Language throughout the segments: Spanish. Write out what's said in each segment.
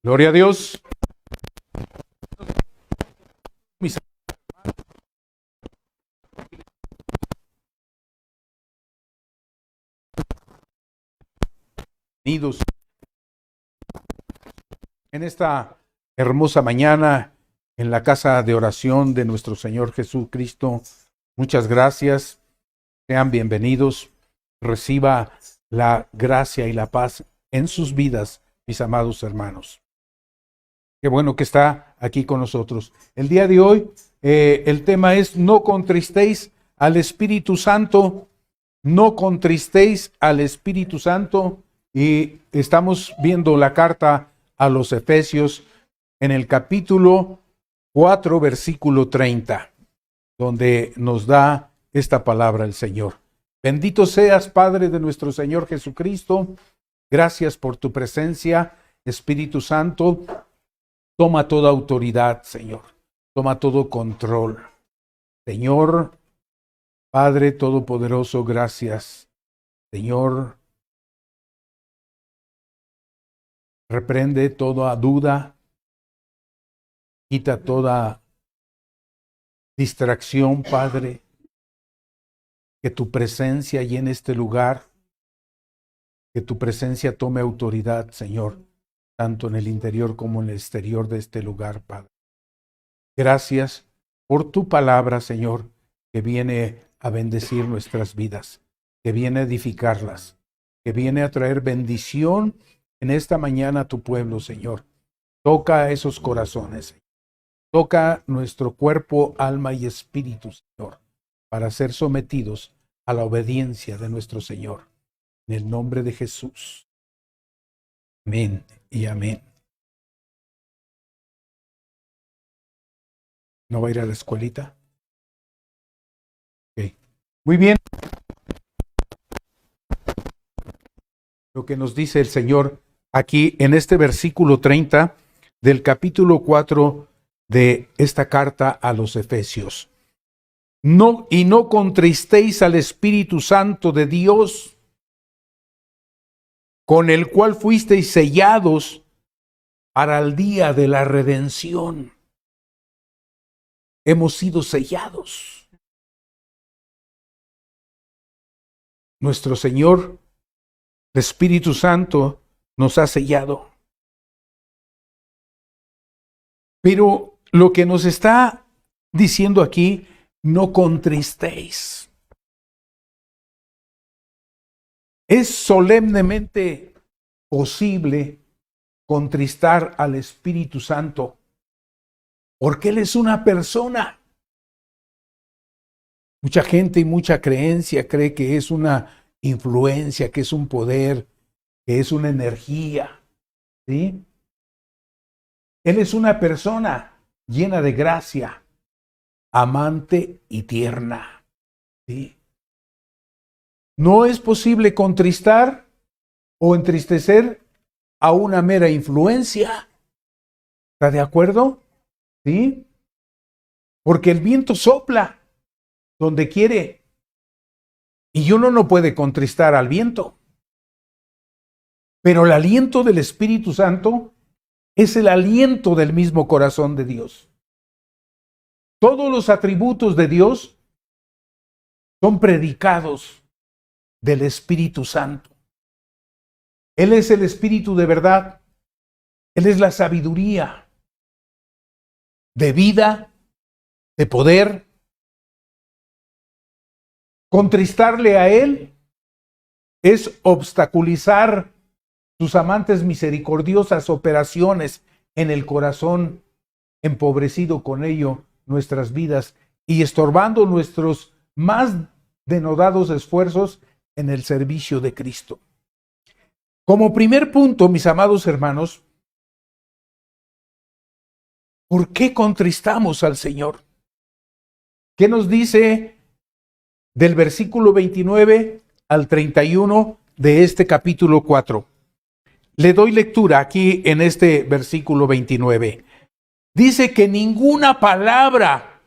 Gloria a Dios. Mis amigos, en esta hermosa mañana en la casa de oración de nuestro Señor Jesucristo, muchas gracias. Sean bienvenidos. Reciba la gracia y la paz en sus vidas, mis amados hermanos. Qué bueno que está aquí con nosotros. El día de hoy, el tema es: no contristéis al Espíritu Santo. No contristéis al Espíritu Santo. Y estamos viendo la carta a los Efesios en el capítulo 4, versículo 30, donde nos da esta palabra el Señor. Bendito seas, Padre de nuestro Señor Jesucristo. Gracias por tu presencia, Espíritu Santo. Toma toda autoridad, Señor. Toma todo control. Señor, Padre Todopoderoso, gracias. Señor, reprende toda duda. Quita toda distracción, Padre. Que tu presencia llene este lugar. Que tu presencia tome autoridad, Señor, tanto en el interior como en el exterior de este lugar, Padre. Gracias por tu palabra, Señor, que viene a bendecir nuestras vidas, que viene a edificarlas, que viene a traer bendición en esta mañana a tu pueblo, Señor. Toca esos corazones, Señor. Toca nuestro cuerpo, alma y espíritu, Señor, para ser sometidos a la obediencia de nuestro Señor. En el nombre de Jesús. Amén y amén. ¿No va a ir a la escuelita? Okay. Muy bien. Lo que nos dice el Señor aquí en este versículo 30 del capítulo 4 de esta carta a los Efesios. No contristéis al Espíritu Santo de Dios, con el cual fuisteis sellados para el día de la redención. Hemos sido sellados. Nuestro Señor, el Espíritu Santo, nos ha sellado. Pero lo que nos está diciendo aquí: no contristéis. Es solemnemente posible contristar al Espíritu Santo, porque Él es una persona. Mucha gente y mucha creencia cree que es una influencia, que es un poder, que es una energía, ¿sí? Él es una persona llena de gracia, amante y tierna, ¿sí? No es posible contristar o entristecer a una mera influencia. ¿Está de acuerdo? ¿Sí? Porque el viento sopla donde quiere y uno no puede contristar al viento. Pero el aliento del Espíritu Santo es el aliento del mismo corazón de Dios. Todos los atributos de Dios son predicados del Espíritu Santo. Él es el Espíritu de verdad. Él es la sabiduría de vida, de poder. Contristarle a Él es obstaculizar sus amantes misericordiosas operaciones en el corazón, empobrecido con ello nuestras vidas y estorbando nuestros más denodados esfuerzos en el servicio de Cristo. Como primer punto, mis amados hermanos, ¿por qué contristamos al Señor? ¿Qué nos dice del versículo 29 al 31 de este capítulo 4? Le doy lectura aquí en este versículo 29. Dice que ninguna palabra,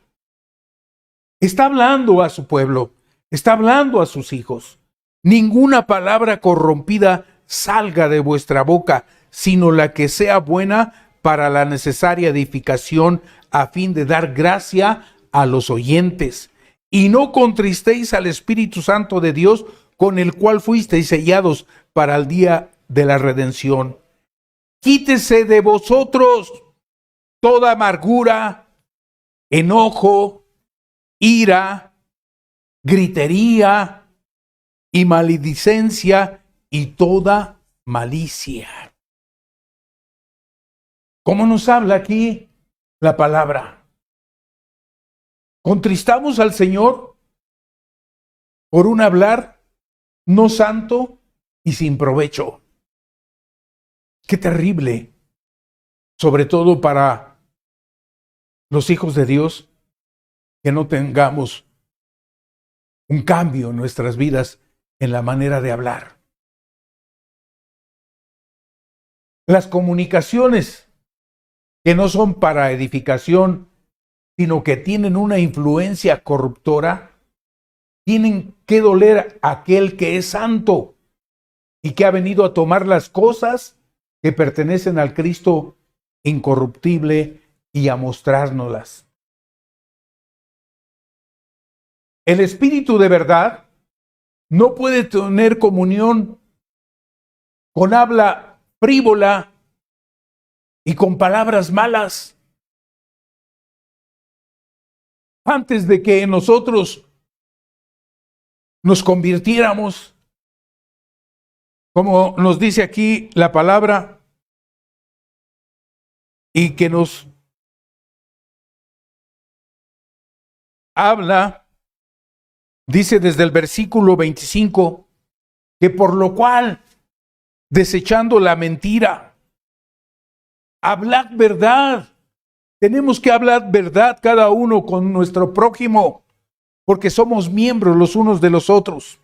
está hablando a su pueblo, está hablando a sus hijos. Ninguna palabra corrompida salga de vuestra boca, sino la que sea buena para la necesaria edificación, a fin de dar gracia a los oyentes. Y no contristéis al Espíritu Santo de Dios, con el cual fuisteis sellados para el día de la redención. Quítese de vosotros toda amargura, enojo, ira, gritería y maledicencia y toda malicia. ¿Cómo nos habla aquí la palabra? Contristamos al Señor por un hablar no santo y sin provecho. Qué terrible, sobre todo para los hijos de Dios, que no tengamos un cambio en nuestras vidas en la manera de hablar. Las comunicaciones que no son para edificación, sino que tienen una influencia corruptora, tienen que doler a aquel que es santo y que ha venido a tomar las cosas que pertenecen al Cristo incorruptible y a mostrárnoslas. El Espíritu de verdad no puede tener comunión con habla frívola y con palabras malas. Antes de que nosotros nos convirtiéramos, como nos dice aquí la palabra, y que nos habla, dice desde el versículo 25, que por lo cual, desechando la mentira, hablad verdad. Tenemos que hablar verdad cada uno con nuestro prójimo, porque somos miembros los unos de los otros.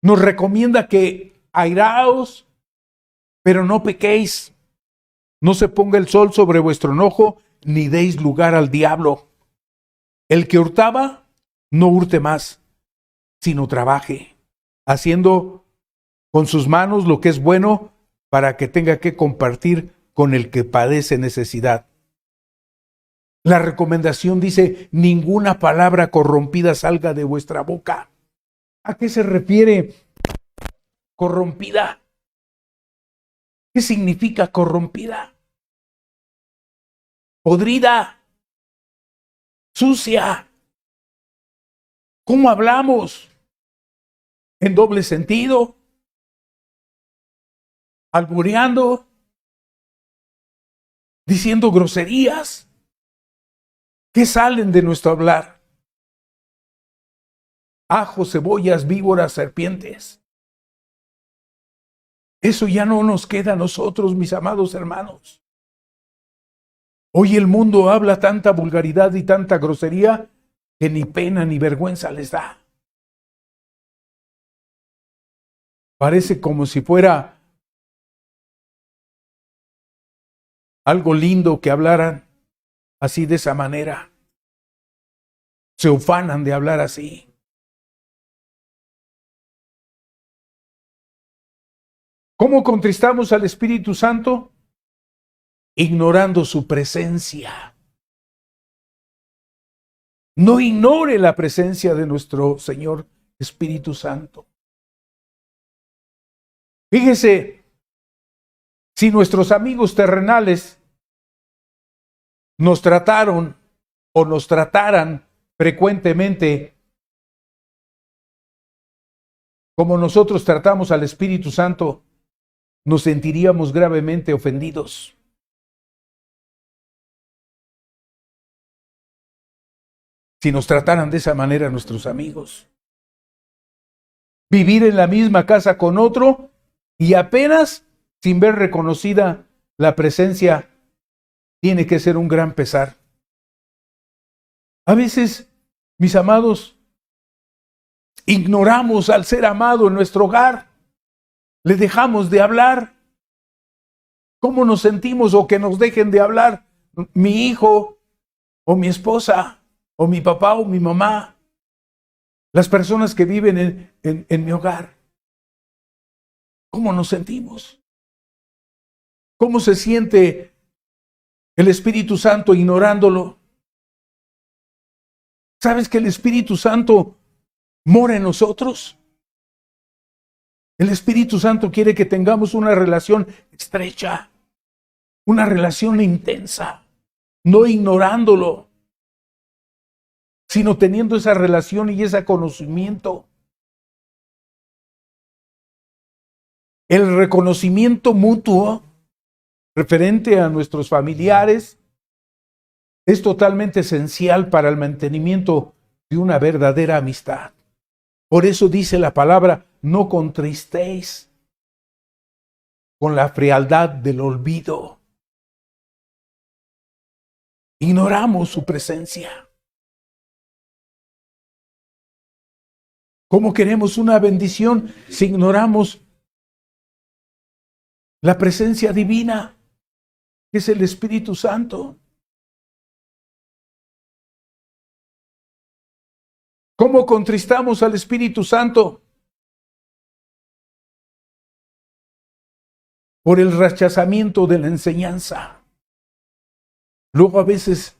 Nos recomienda que airaos, pero no pequéis. No se ponga el sol sobre vuestro enojo, ni deis lugar al diablo. El que hurtaba, no hurte más, sino trabaje, haciendo con sus manos lo que es bueno, para que tenga que compartir con el que padece necesidad. La recomendación dice: ninguna palabra corrompida salga de vuestra boca. ¿A qué se refiere corrompida? ¿Qué significa corrompida? Podrida, sucia. ¿Cómo hablamos? ¿En doble sentido? ¿Albureando? ¿Diciendo groserías? ¿Qué salen de nuestro hablar? Ajos, cebollas, víboras, serpientes. Eso ya no nos queda a nosotros, mis amados hermanos. Hoy el mundo habla tanta vulgaridad y tanta grosería que ni pena ni vergüenza les da. Parece como si fuera algo lindo que hablaran así, de esa manera. Se ufanan de hablar así. ¿Cómo contristamos al Espíritu Santo? Ignorando su presencia. No ignore la presencia de nuestro Señor Espíritu Santo. Fíjese, si nuestros amigos terrenales nos trataron o nos trataran frecuentemente como nosotros tratamos al Espíritu Santo, nos sentiríamos gravemente ofendidos. Si nos trataran de esa manera nuestros amigos. Vivir en la misma casa con otro y apenas sin ver reconocida la presencia tiene que ser un gran pesar. A veces, mis amados, ignoramos al ser amado en nuestro hogar. Le dejamos de hablar. ¿Cómo nos sentimos o que nos dejen de hablar mi hijo o mi esposa o mi papá o mi mamá? Las personas que viven en mi hogar. ¿Cómo nos sentimos? ¿Cómo se siente el Espíritu Santo ignorándolo? ¿Sabes que el Espíritu Santo mora en nosotros? El Espíritu Santo quiere que tengamos una relación estrecha, una relación intensa, no ignorándolo, sino teniendo esa relación y ese conocimiento. El reconocimiento mutuo referente a nuestros familiares es totalmente esencial para el mantenimiento de una verdadera amistad. Por eso dice la palabra, no contristéis con la frialdad del olvido. Ignoramos su presencia. ¿Cómo queremos una bendición si ignoramos la presencia divina, que es el Espíritu Santo? ¿Cómo contristamos al Espíritu Santo? Por el rechazamiento de la enseñanza. Luego a veces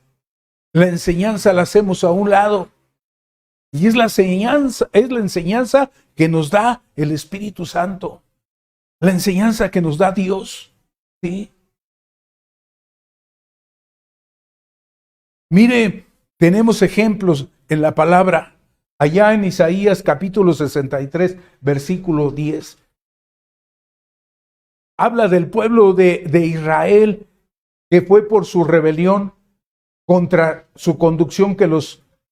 la enseñanza la hacemos a un lado. Y es la enseñanza que nos da el Espíritu Santo. La enseñanza que nos da Dios. ¿Sí? Mire, tenemos ejemplos en la palabra. Allá en Isaías capítulo 63, versículo 10. Habla del pueblo de Israel que fue por su rebelión contra su conducción que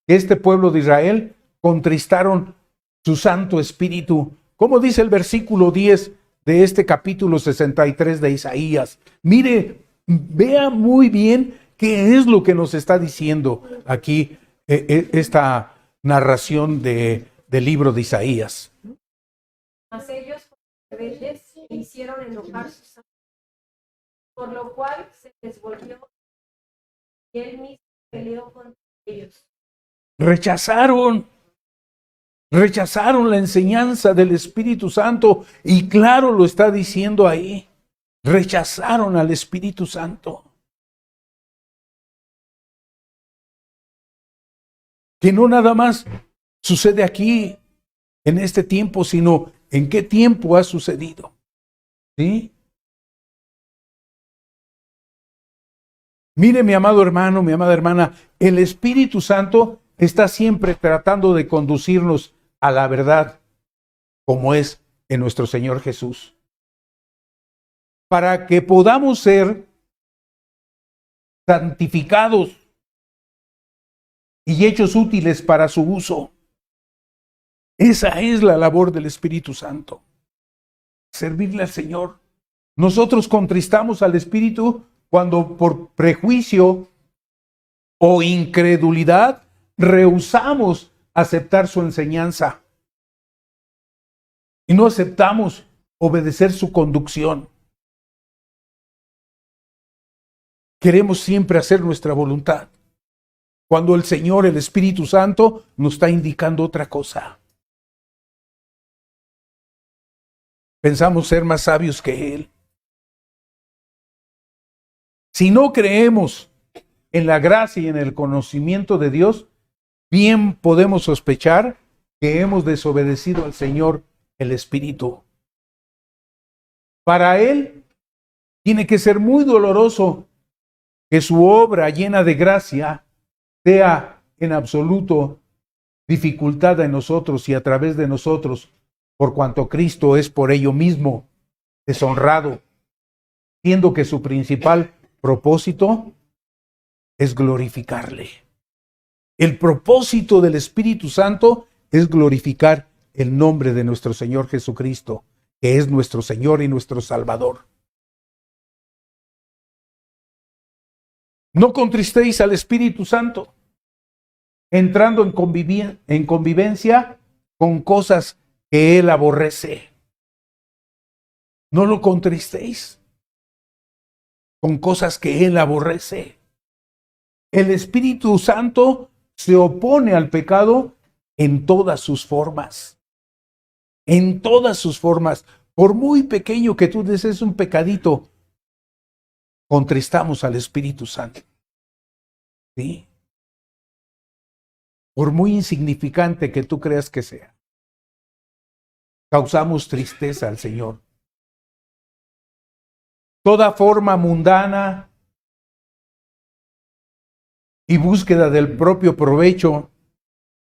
este pueblo de Israel contristaron su Santo Espíritu. ¿Cómo dice el versículo 10 de este capítulo 63 de Isaías? Mire, vea muy bien qué es lo que nos está diciendo aquí esta narración del libro de Isaías. Mas ellos rebeldes hicieron enojar su Santo, por lo cual se les volvió y él mismo peleó contra ellos. Rechazaron la enseñanza del Espíritu Santo y claro lo está diciendo ahí. Rechazaron al Espíritu Santo. Que no nada más sucede aquí en este tiempo, sino en qué tiempo ha sucedido. ¿Sí? Mire, mi amado hermano, mi amada hermana, el Espíritu Santo está siempre tratando de conducirnos a la verdad, como es en nuestro Señor Jesús. Para que podamos ser santificados y hechos útiles para su uso. Esa es la labor del Espíritu Santo. Servirle al Señor. Nosotros contristamos al Espíritu cuando por prejuicio o incredulidad rehusamos aceptar su enseñanza y no aceptamos obedecer su conducción. Queremos siempre hacer nuestra voluntad, cuando el Señor, el Espíritu Santo, nos está indicando otra cosa. Pensamos ser más sabios que Él. Si no creemos en la gracia y en el conocimiento de Dios, bien podemos sospechar que hemos desobedecido al Señor, el Espíritu. Para Él tiene que ser muy doloroso que su obra llena de gracia sea en absoluto dificultada en nosotros y a través de nosotros, por cuanto Cristo es por ello mismo deshonrado, siendo que su principal propósito es glorificarle. El propósito del Espíritu Santo es glorificar el nombre de nuestro Señor Jesucristo, que es nuestro Señor y nuestro Salvador. No contristéis al Espíritu Santo, entrando en convivencia con cosas que Él aborrece. No lo contristéis con cosas que Él aborrece. El Espíritu Santo se opone al pecado en todas sus formas. En todas sus formas. Por muy pequeño que tú desees un pecadito, contristamos al Espíritu Santo. ¿Sí? Por muy insignificante que tú creas que sea, causamos tristeza al Señor. Toda forma mundana y búsqueda del propio provecho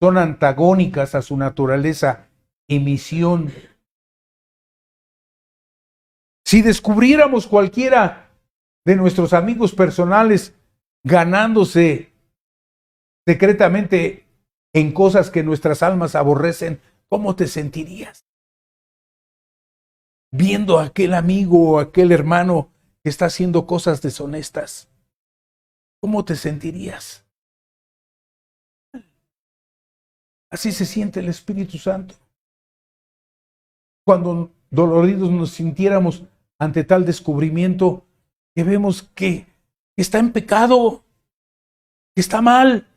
son antagónicas a su naturaleza y misión. Si descubriéramos cualquiera de nuestros amigos personales ganándose secretamente en cosas que nuestras almas aborrecen, ¿cómo te sentirías? Viendo a aquel amigo o aquel hermano que está haciendo cosas deshonestas, ¿cómo te sentirías? Así se siente el Espíritu Santo. Cuando doloridos nos sintiéramos ante tal descubrimiento, que vemos que está en pecado, que está mal,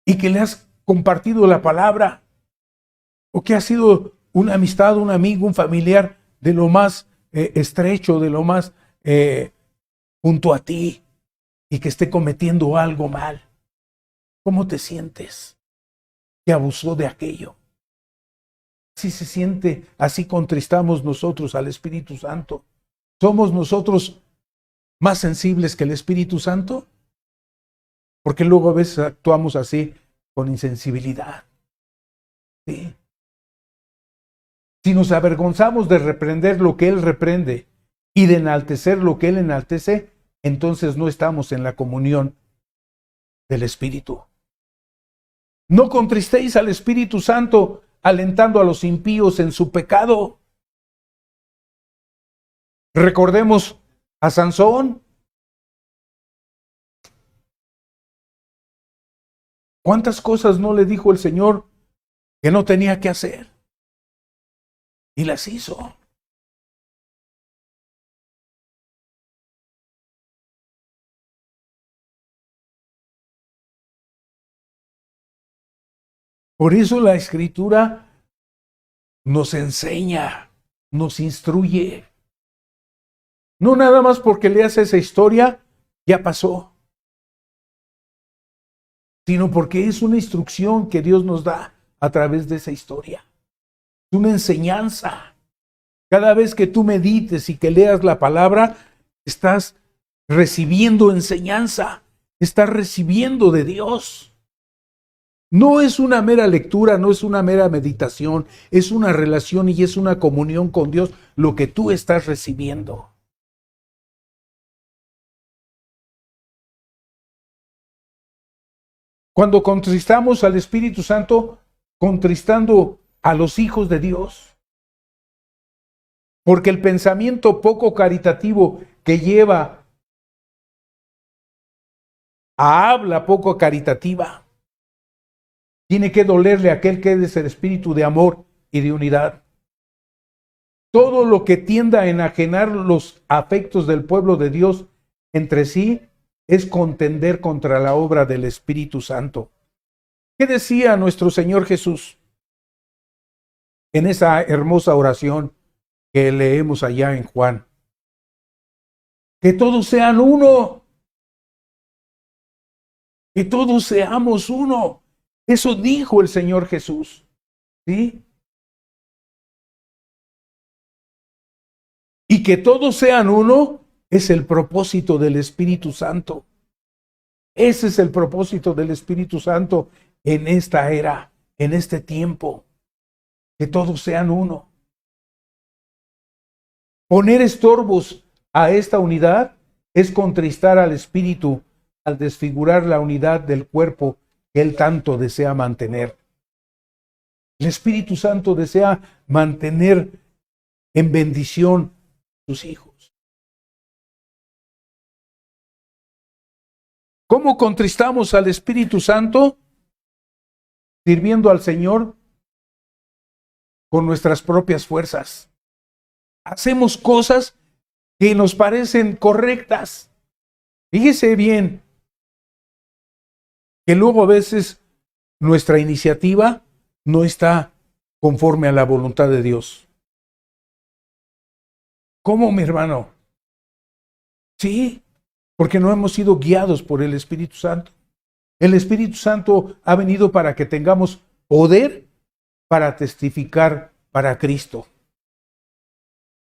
y que le has compartido la palabra, o que ha sido una amistad, un amigo, un familiar de lo más estrecho, de lo más junto a ti, y que esté cometiendo algo mal. ¿Cómo te sientes? Que abusó de aquello. Así se siente, así contristamos nosotros al Espíritu Santo. ¿Somos nosotros más sensibles que el Espíritu Santo? Porque luego a veces actuamos así con insensibilidad. ¿Sí? Si nos avergonzamos de reprender lo que Él reprende y de enaltecer lo que Él enaltece, entonces no estamos en la comunión del Espíritu. No contristéis al Espíritu Santo alentando a los impíos en su pecado. Recordemos a Sansón. ¿Cuántas cosas no le dijo el Señor que no tenía que hacer? Y las hizo. Por eso la Escritura nos enseña, nos instruye. No nada más porque leas esa historia, ya pasó, sino porque es una instrucción que Dios nos da a través de esa historia. Es una enseñanza. Cada vez que tú medites y que leas la palabra, estás recibiendo enseñanza, estás recibiendo de Dios. No es una mera lectura, no es una mera meditación, es una relación y es una comunión con Dios lo que tú estás recibiendo. Cuando contristamos al Espíritu Santo, contristando a los hijos de Dios, porque el pensamiento poco caritativo que lleva a habla poco caritativa, tiene que dolerle a aquel que es el espíritu de amor y de unidad. Todo lo que tienda a enajenar los afectos del pueblo de Dios entre sí es contender contra la obra del Espíritu Santo. ¿Qué decía nuestro Señor Jesús en esa hermosa oración que leemos allá en Juan? Que todos sean uno. Que todos seamos uno. Eso dijo el Señor Jesús. ¿Sí? Y que todos sean uno es el propósito del Espíritu Santo. Ese es el propósito del Espíritu Santo en esta era, en este tiempo. Que todos sean uno. Poner estorbos a esta unidad es contristar al Espíritu al desfigurar la unidad del cuerpo que Él tanto desea mantener. El Espíritu Santo desea mantener en bendición a sus hijos. ¿Cómo contristamos al Espíritu Santo? Sirviendo al Señor con nuestras propias fuerzas. Hacemos cosas que nos parecen correctas. Fíjese bien que luego a veces nuestra iniciativa no está conforme a la voluntad de Dios. ¿Cómo, mi hermano? Sí, porque no hemos sido guiados por el Espíritu Santo. El Espíritu Santo ha venido para que tengamos poder para testificar para Cristo.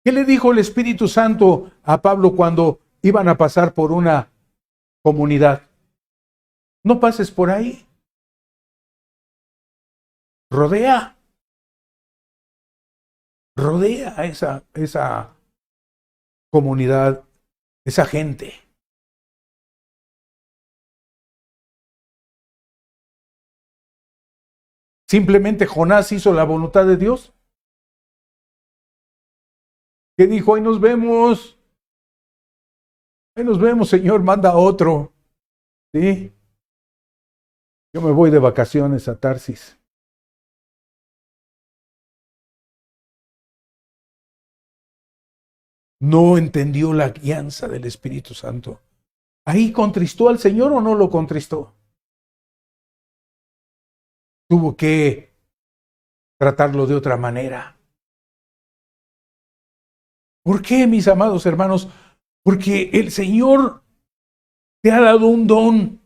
¿Qué le dijo el Espíritu Santo a Pablo cuando iban a pasar por una comunidad? No pases por ahí. Rodea a esa comunidad, esa gente. Simplemente Jonás hizo la voluntad de Dios. ¿Qué dijo? Ahí nos vemos. Ahí nos vemos, Señor, manda a otro. ¿Sí? Yo me voy de vacaciones a Tarsis. No entendió la guianza del Espíritu Santo. ¿Ahí contristó al Señor o no lo contristó? Tuvo que tratarlo de otra manera. ¿Por qué, mis amados hermanos? Porque el Señor te ha dado un don,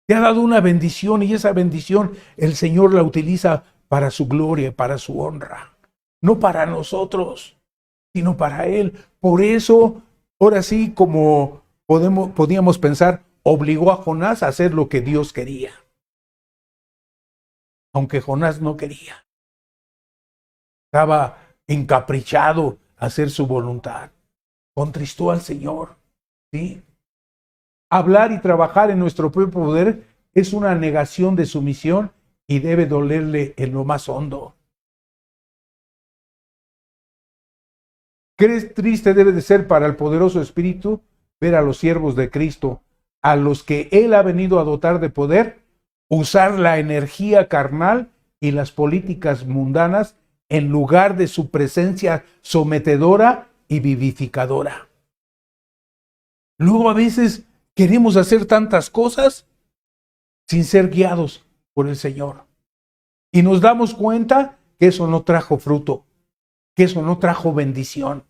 te ha dado una bendición, y esa bendición el Señor la utiliza para su gloria, para su honra. No para nosotros, sino para Él. Por eso, ahora sí, como podíamos pensar, obligó a Jonás a hacer lo que Dios quería. Aunque Jonás no quería. Estaba encaprichado a hacer su voluntad. Contristó al Señor. ¿Sí? Hablar y trabajar en nuestro propio poder es una negación de su misión y debe dolerle en lo más hondo. Qué triste debe de ser para el poderoso Espíritu ver a los siervos de Cristo, a los que Él ha venido a dotar de poder, usar la energía carnal y las políticas mundanas en lugar de su presencia sometedora y vivificadora. Luego a veces queremos hacer tantas cosas sin ser guiados por el Señor. Y nos damos cuenta que eso no trajo fruto, que eso no trajo bendición.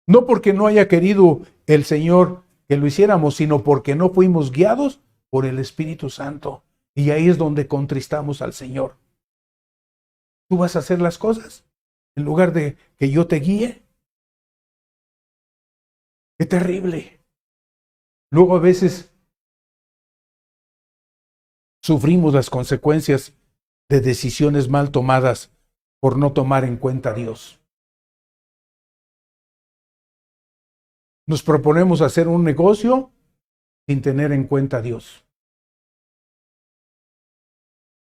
No porque no haya querido el Señor que lo hiciéramos, sino porque no fuimos guiados por el Espíritu Santo. Y ahí es donde contristamos al Señor. ¿Tú vas a hacer las cosas en lugar de que yo te guíe? ¡Qué terrible! Luego a veces sufrimos las consecuencias de decisiones mal tomadas por no tomar en cuenta a Dios. Nos proponemos hacer un negocio sin tener en cuenta a Dios.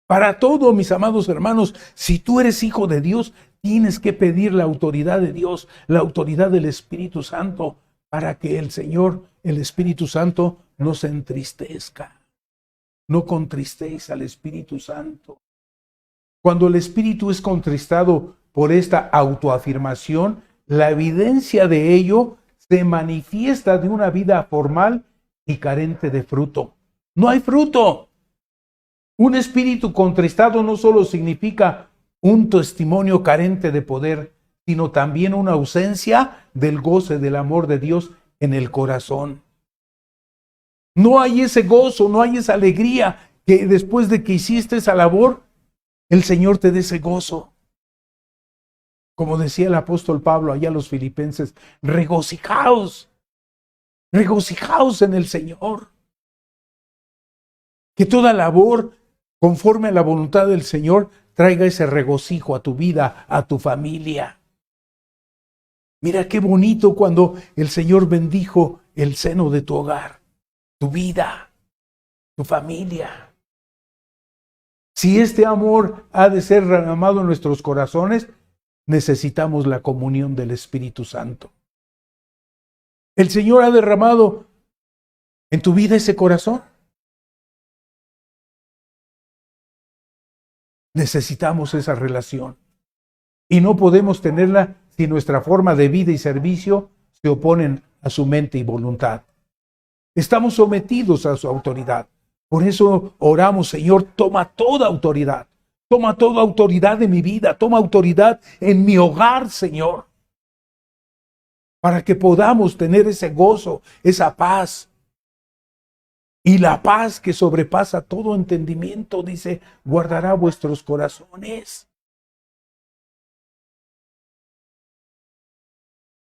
Para todo, mis amados hermanos, si tú eres hijo de Dios, tienes que pedir la autoridad de Dios, la autoridad del Espíritu Santo, para que el Señor, el Espíritu Santo, no se entristezca. No contristéis al Espíritu Santo. Cuando el Espíritu es contristado por esta autoafirmación, la evidencia de ello se manifiesta de una vida formal y carente de fruto. No hay fruto. Un espíritu contristado no solo significa un testimonio carente de poder, sino también una ausencia del goce del amor de Dios en el corazón. No hay ese gozo, no hay esa alegría que después de que hiciste esa labor, el Señor te dé ese gozo. Como decía el apóstol Pablo allá a los filipenses, regocijaos en el Señor. Que toda labor conforme a la voluntad del Señor traiga ese regocijo a tu vida, a tu familia. Mira qué bonito cuando el Señor bendijo el seno de tu hogar, tu vida, tu familia. Si este amor ha de ser derramado en nuestros corazones, necesitamos la comunión del Espíritu Santo. ¿El Señor ha derramado en tu vida ese corazón? Necesitamos esa relación. Y no podemos tenerla si nuestra forma de vida y servicio se oponen a su mente y voluntad. Estamos sometidos a su autoridad. Por eso oramos, Señor, toma toda autoridad. Toma toda autoridad de mi vida. Toma autoridad en mi hogar, Señor. para que podamos tener ese gozo, esa paz. Y la paz que sobrepasa todo entendimiento, dice, guardará vuestros corazones.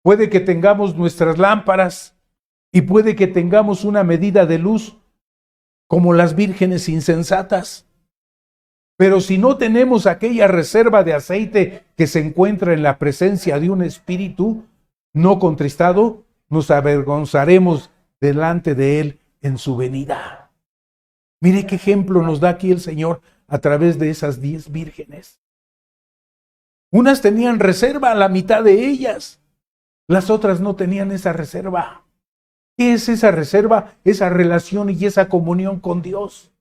Puede que tengamos nuestras lámparas y puede que tengamos una medida de luz como las vírgenes insensatas. Pero si no tenemos aquella reserva de aceite que se encuentra en la presencia de un espíritu no contristado, nos avergonzaremos delante de él en su venida. Mire qué ejemplo nos da aquí el Señor a través de esas 10 vírgenes. Unas tenían reserva, la mitad de ellas. Las otras no tenían esa reserva. ¿Qué es esa reserva? Esa relación y esa comunión con Dios.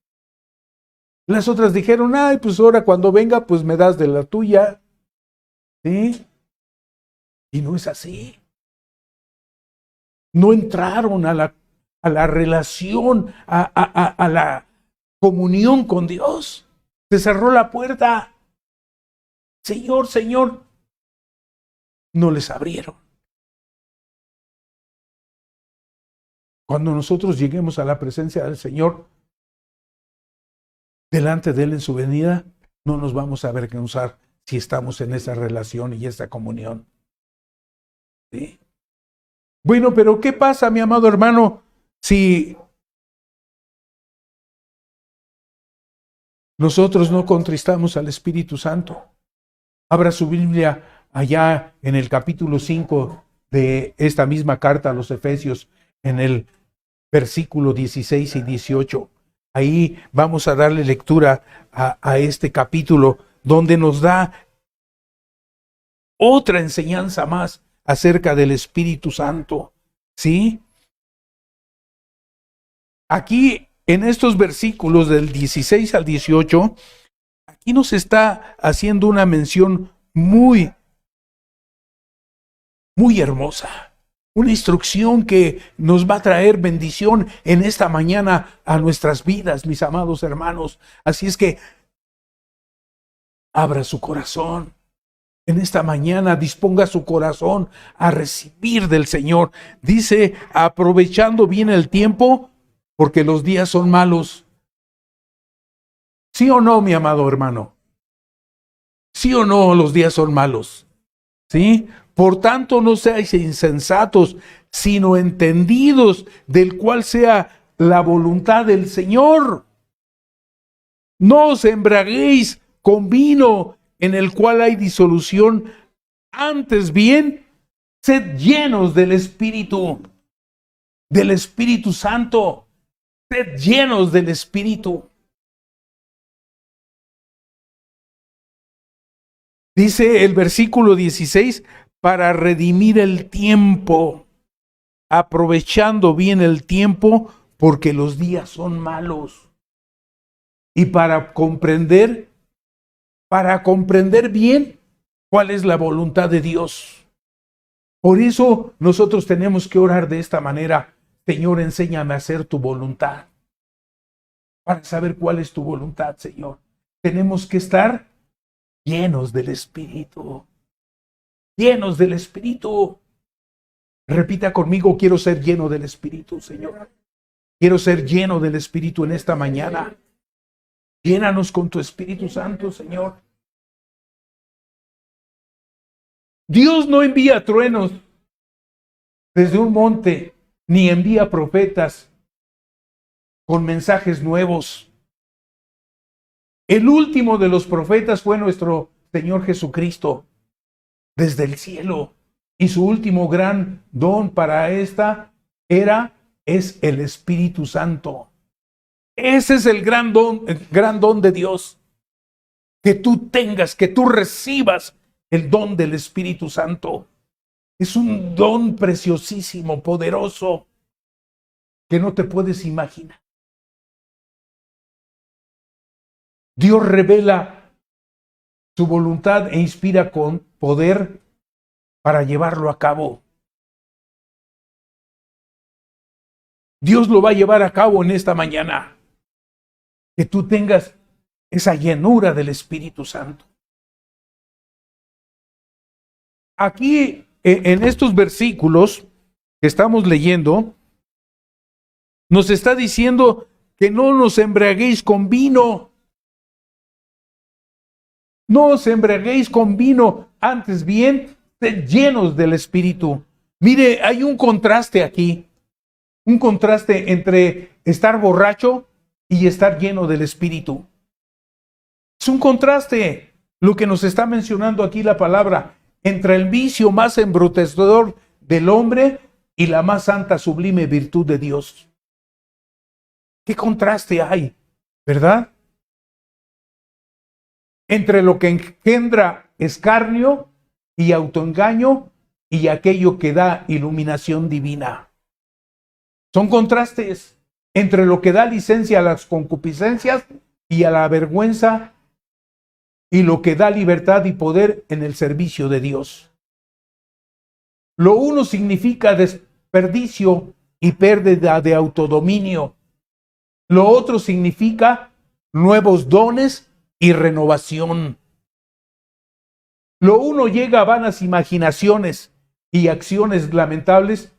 Las otras dijeron, ay, pues ahora cuando venga, pues me das de la tuya. ¿Sí? Y no es así. No entraron a la relación, a la comunión con Dios. Se cerró la puerta. Señor, Señor. No les abrieron. Cuando nosotros lleguemos a la presencia del Señor, delante de Él en su venida, no nos vamos a avergonzar si estamos en esa relación y esa comunión. ¿Sí? Bueno, pero ¿qué pasa, mi amado hermano, si nosotros no contristamos al Espíritu Santo? Abra su Biblia allá en el capítulo 5 de esta misma carta a los Efesios, en el versículo 16 y 18. Ahí vamos a darle lectura a este capítulo donde nos da otra enseñanza más acerca del Espíritu Santo. ¿Sí? Aquí en estos versículos del 16 al 18, aquí nos está haciendo una mención muy hermosa. Una instrucción que nos va a traer bendición en esta mañana a nuestras vidas, mis amados hermanos. Así es que abra su corazón. En esta mañana disponga su corazón a recibir del Señor. Dice, aprovechando bien el tiempo, porque los días son malos. ¿Sí o no, mi amado hermano? ¿Sí o no los días son malos? ¿Sí? Por tanto, no seáis insensatos, sino entendidos del cual sea la voluntad del Señor. No os embriaguéis con vino en el cual hay disolución, antes bien, sed llenos del Espíritu Santo, sed llenos del Espíritu. Dice el versículo 16, para redimir el tiempo, aprovechando bien el tiempo, porque los días son malos. Y para comprender bien cuál es la voluntad de Dios. Por eso nosotros tenemos que orar de esta manera. Señor, enséñame a hacer tu voluntad. Para saber cuál es tu voluntad, Señor, tenemos que estar llenos del Espíritu. Llenos del Espíritu. Repita conmigo, quiero ser lleno del Espíritu, Señor. Quiero ser lleno del Espíritu en esta mañana. Llénanos con tu Espíritu Santo, Señor. Dios no envía truenos desde un monte, ni envía profetas con mensajes nuevos. El último de los profetas fue nuestro Señor Jesucristo desde el cielo. Y su último gran don para esta era es el Espíritu Santo. Ese es el gran don de Dios. Que tú tengas, que tú recibas el don del Espíritu Santo. Es un don preciosísimo, poderoso, que no te puedes imaginar. Dios revela su voluntad e inspira con poder para llevarlo a cabo. Dios lo va a llevar a cabo en esta mañana. Que tú tengas esa llenura del Espíritu Santo. Aquí en estos versículos que estamos leyendo, nos está diciendo que no nos embriaguéis con vino. No os embriaguéis con vino, antes bien, sed llenos del Espíritu. Mire, hay un contraste aquí. Un contraste entre estar borracho y estar lleno del Espíritu. Es un contraste lo que nos está mencionando aquí la palabra entre el vicio más embrutecedor del hombre y la más santa, sublime virtud de Dios. ¿Qué contraste hay, verdad? Entre lo que engendra escarnio y autoengaño y aquello que da iluminación divina. Son contrastes entre lo que da licencia a las concupiscencias y a la vergüenza y lo que da libertad y poder en el servicio de Dios. Lo uno significa desperdicio y pérdida de autodominio. Lo otro significa nuevos dones y renovación. Lo uno llega a vanas imaginaciones y acciones lamentables,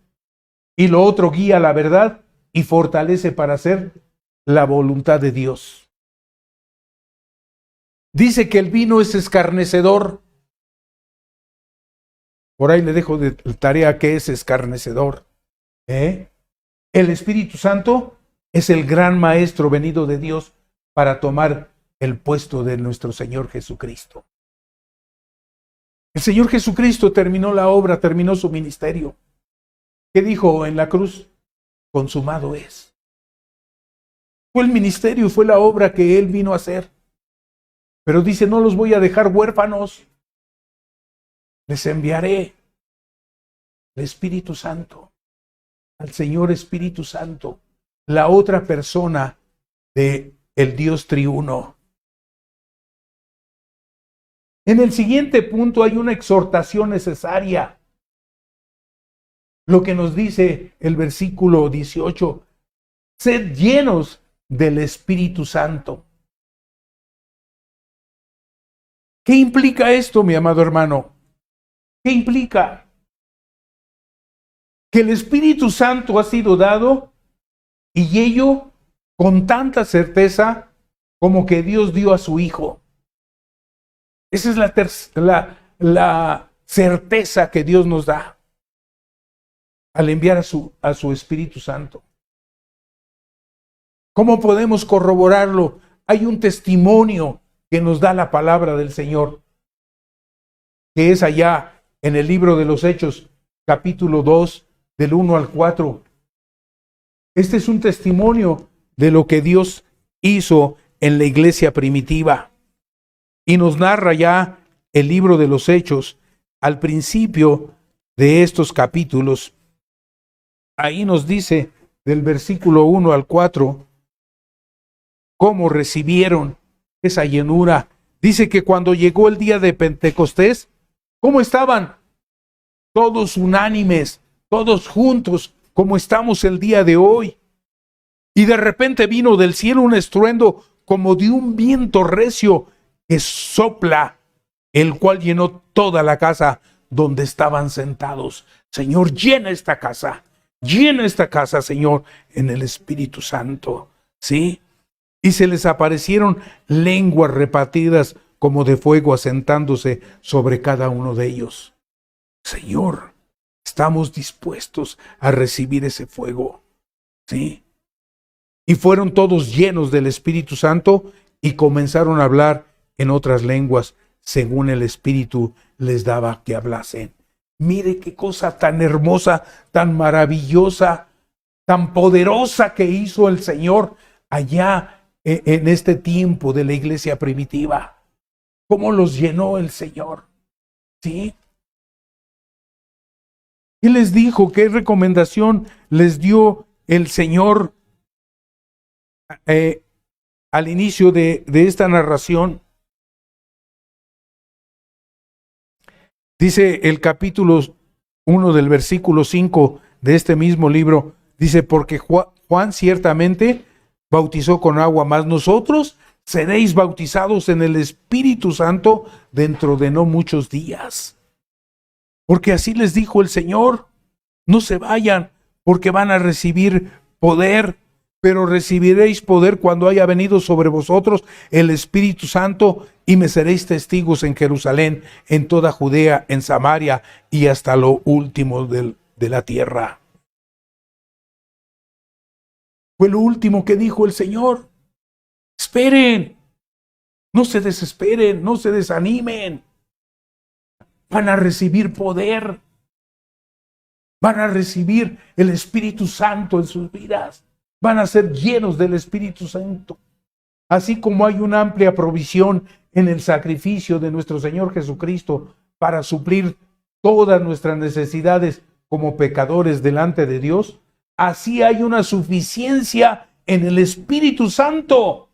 y lo otro guía la verdad y fortalece para hacer la voluntad de Dios. Dice que el vino es escarnecedor. Por ahí le dejo de tarea que es escarnecedor. El Espíritu Santo es el gran maestro venido de Dios para tomar el puesto de nuestro Señor Jesucristo. El Señor Jesucristo terminó la obra, terminó su ministerio. ¿Qué dijo en la cruz? Consumado es. Fue el ministerio, fue la obra que Él vino a hacer. Pero dice, no los voy a dejar huérfanos. Les enviaré el Espíritu Santo, al Señor Espíritu Santo, la otra persona de el Dios triuno. En el siguiente punto hay una exhortación necesaria. Lo que nos dice el versículo 18, sed llenos del Espíritu Santo. ¿Qué implica esto, mi amado hermano? ¿Qué implica? Que el Espíritu Santo ha sido dado y ello con tanta certeza como que Dios dio a su Hijo. Esa es la certeza que Dios nos da al enviar a su Espíritu Santo. ¿Cómo podemos corroborarlo? Hay un testimonio que nos da la palabra del Señor, que es allá en el libro de los Hechos, capítulo 2, del 1 al 4. Este es un testimonio de lo que Dios hizo en la iglesia primitiva. Y nos narra ya el libro de los Hechos al principio de estos capítulos. Ahí nos dice del versículo 1 al 4 cómo recibieron esa llenura. Dice que cuando llegó el día de Pentecostés, ¿cómo estaban? Todos unánimes, todos juntos, como estamos el día de hoy. Y de repente vino del cielo un estruendo como de un viento recio que sopla, el cual llenó toda la casa donde estaban sentados. Señor, llena esta casa, Señor, en el Espíritu Santo. ¿Sí? Y se les aparecieron lenguas repartidas como de fuego asentándose sobre cada uno de ellos. Señor, estamos dispuestos a recibir ese fuego. ¿Sí? Y fueron todos llenos del Espíritu Santo y comenzaron a hablar en otras lenguas, según el Espíritu les daba que hablasen. Mire qué cosa tan hermosa, tan maravillosa, tan poderosa que hizo el Señor allá en este tiempo de la iglesia primitiva. Cómo los llenó el Señor. ¿Sí? ¿Qué les dijo? ¿Qué recomendación les dio el Señor al inicio de esta narración? Dice el capítulo 1 del versículo 5 de este mismo libro, dice, porque Juan ciertamente bautizó con agua, mas nosotros seréis bautizados en el Espíritu Santo dentro de no muchos días. Porque así les dijo el Señor, no se vayan, porque van a recibir poder, pero recibiréis poder cuando haya venido sobre vosotros el Espíritu Santo, y me seréis testigos en Jerusalén, en toda Judea, en Samaria y hasta lo último de la tierra. Fue lo último que dijo el Señor. Esperen, no se desesperen, no se desanimen. Van a recibir poder. Van a recibir el Espíritu Santo en sus vidas. Van a ser llenos del Espíritu Santo. Así como hay una amplia provisión en el sacrificio de nuestro Señor Jesucristo para suplir todas nuestras necesidades como pecadores delante de Dios, así hay una suficiencia en el Espíritu Santo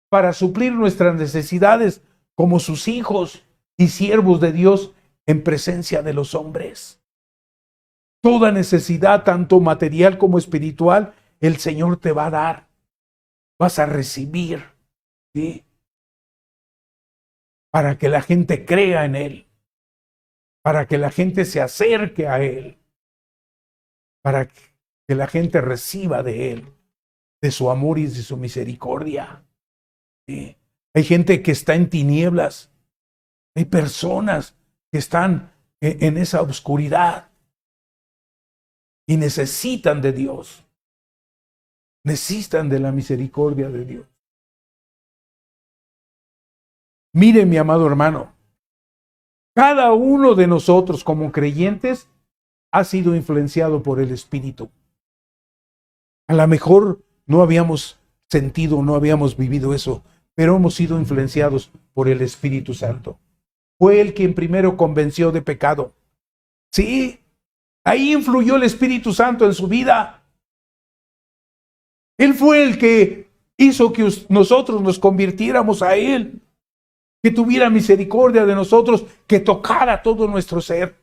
para suplir nuestras necesidades como sus hijos y siervos de Dios en presencia de los hombres. Toda necesidad, tanto material como espiritual, el Señor te va a dar. Vas a recibir, ¿sí? Para que la gente crea en Él, para que la gente se acerque a Él, para que la gente reciba de Él, de su amor y de su misericordia. ¿Sí? Hay gente que está en tinieblas, hay personas que están en esa oscuridad y necesitan de Dios, necesitan de la misericordia de Dios. Mire, mi amado hermano, cada uno de nosotros como creyentes ha sido influenciado por el Espíritu. A lo mejor no habíamos sentido, no habíamos vivido eso, pero hemos sido influenciados por el Espíritu Santo. Fue Él quien primero convenció de pecado. Sí, ahí influyó el Espíritu Santo en su vida. Él fue el que hizo que nosotros nos convirtiéramos a Él, que tuviera misericordia de nosotros, que tocara todo nuestro ser.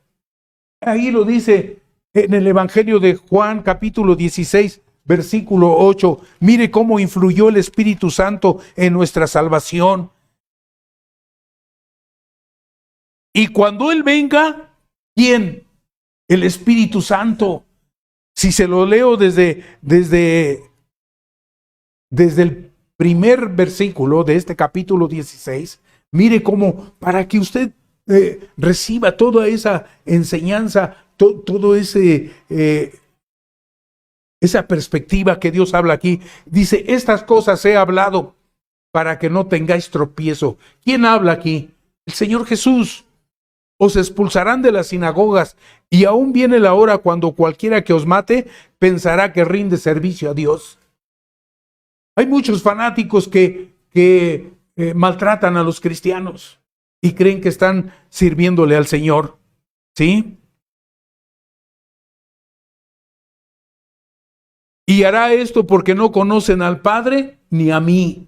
Ahí lo dice en el Evangelio de Juan, capítulo 16, versículo 8. Mire cómo influyó el Espíritu Santo en nuestra salvación. Y cuando Él venga, ¿quién? El Espíritu Santo. Si se lo leo desde el primer versículo de este capítulo 16, mire cómo, para que usted reciba toda esa enseñanza, todo esa perspectiva que Dios habla aquí. Dice, estas cosas he hablado para que no tengáis tropiezo. ¿Quién habla aquí? El Señor Jesús. Os expulsarán de las sinagogas, y aún viene la hora cuando cualquiera que os mate pensará que rinde servicio a Dios. Hay muchos fanáticos que maltratan a los cristianos y creen que están sirviéndole al Señor. ¿Sí? Y hará esto porque no conocen al Padre ni a mí.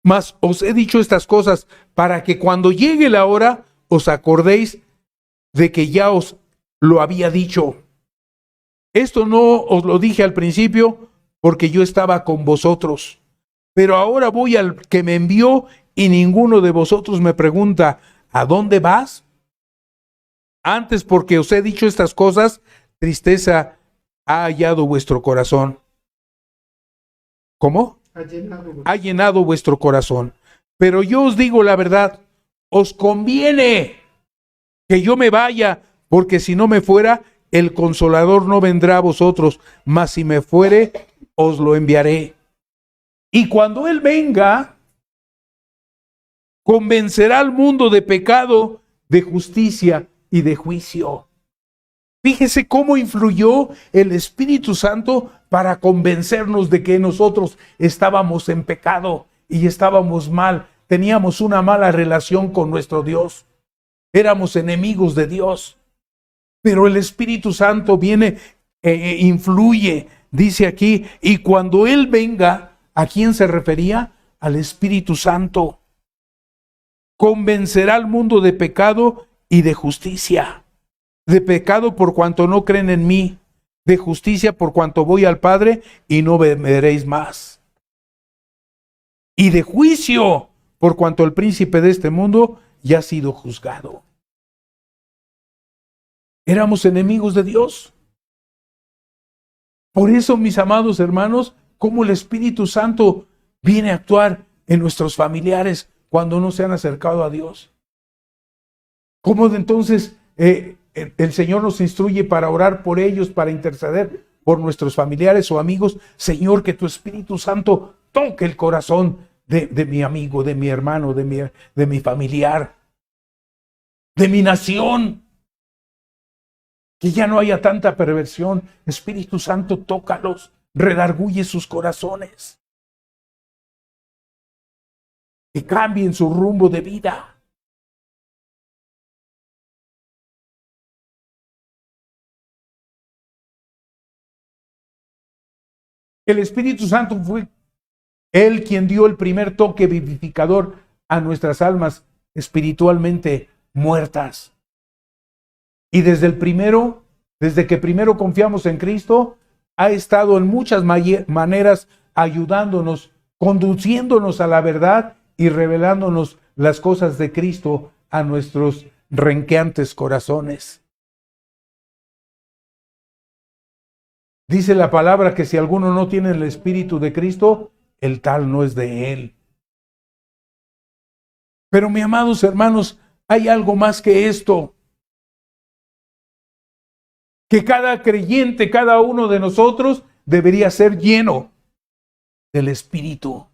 Mas os he dicho estas cosas para que cuando llegue la hora os acordéis de que ya os lo había dicho. Esto no os lo dije al principio porque yo estaba con vosotros. Pero ahora voy al que me envió y ninguno de vosotros me pregunta, ¿a dónde vas? Antes, porque os he dicho estas cosas, tristeza ha hallado vuestro corazón. ¿Cómo? Ha llenado vuestro corazón. Pero yo os digo la verdad, os conviene que yo me vaya, porque si no me fuera, el Consolador no vendrá a vosotros, mas si me fuere, os lo enviaré. Y cuando Él venga, convencerá al mundo de pecado, de justicia y de juicio. Fíjese cómo influyó el Espíritu Santo para convencernos de que nosotros estábamos en pecado y estábamos mal. Teníamos una mala relación con nuestro Dios. Éramos enemigos de Dios. Pero el Espíritu Santo viene, influye, dice aquí, y cuando Él venga, ¿a quién se refería? Al Espíritu Santo. Convencerá al mundo de pecado y de justicia. De pecado por cuanto no creen en mí. De justicia por cuanto voy al Padre y no me veréis más. Y de juicio por cuanto el príncipe de este mundo ya ha sido juzgado. éramos enemigos de Dios. Por eso, mis amados hermanos, cómo el Espíritu Santo viene a actuar en nuestros familiares cuando no se han acercado a Dios. Cómo de entonces el Señor nos instruye para orar por ellos, para interceder por nuestros familiares o amigos. Señor, que tu Espíritu Santo toque el corazón de mi amigo, de mi hermano, de mi familiar, de mi nación. Que ya no haya tanta perversión. Espíritu Santo, tócalos, redarguye sus corazones. Que cambien su rumbo de vida. El Espíritu Santo fue Él quien dio el primer toque vivificador a nuestras almas espiritualmente muertas. Y desde que primero confiamos en Cristo, ha estado en muchas maneras ayudándonos, conduciéndonos a la verdad y revelándonos las cosas de Cristo a nuestros renqueantes corazones. Dice la palabra que si alguno no tiene el Espíritu de Cristo, el tal no es de Él. Pero, mis amados hermanos, hay algo más que esto. Que cada creyente, cada uno de nosotros, debería ser lleno del Espíritu.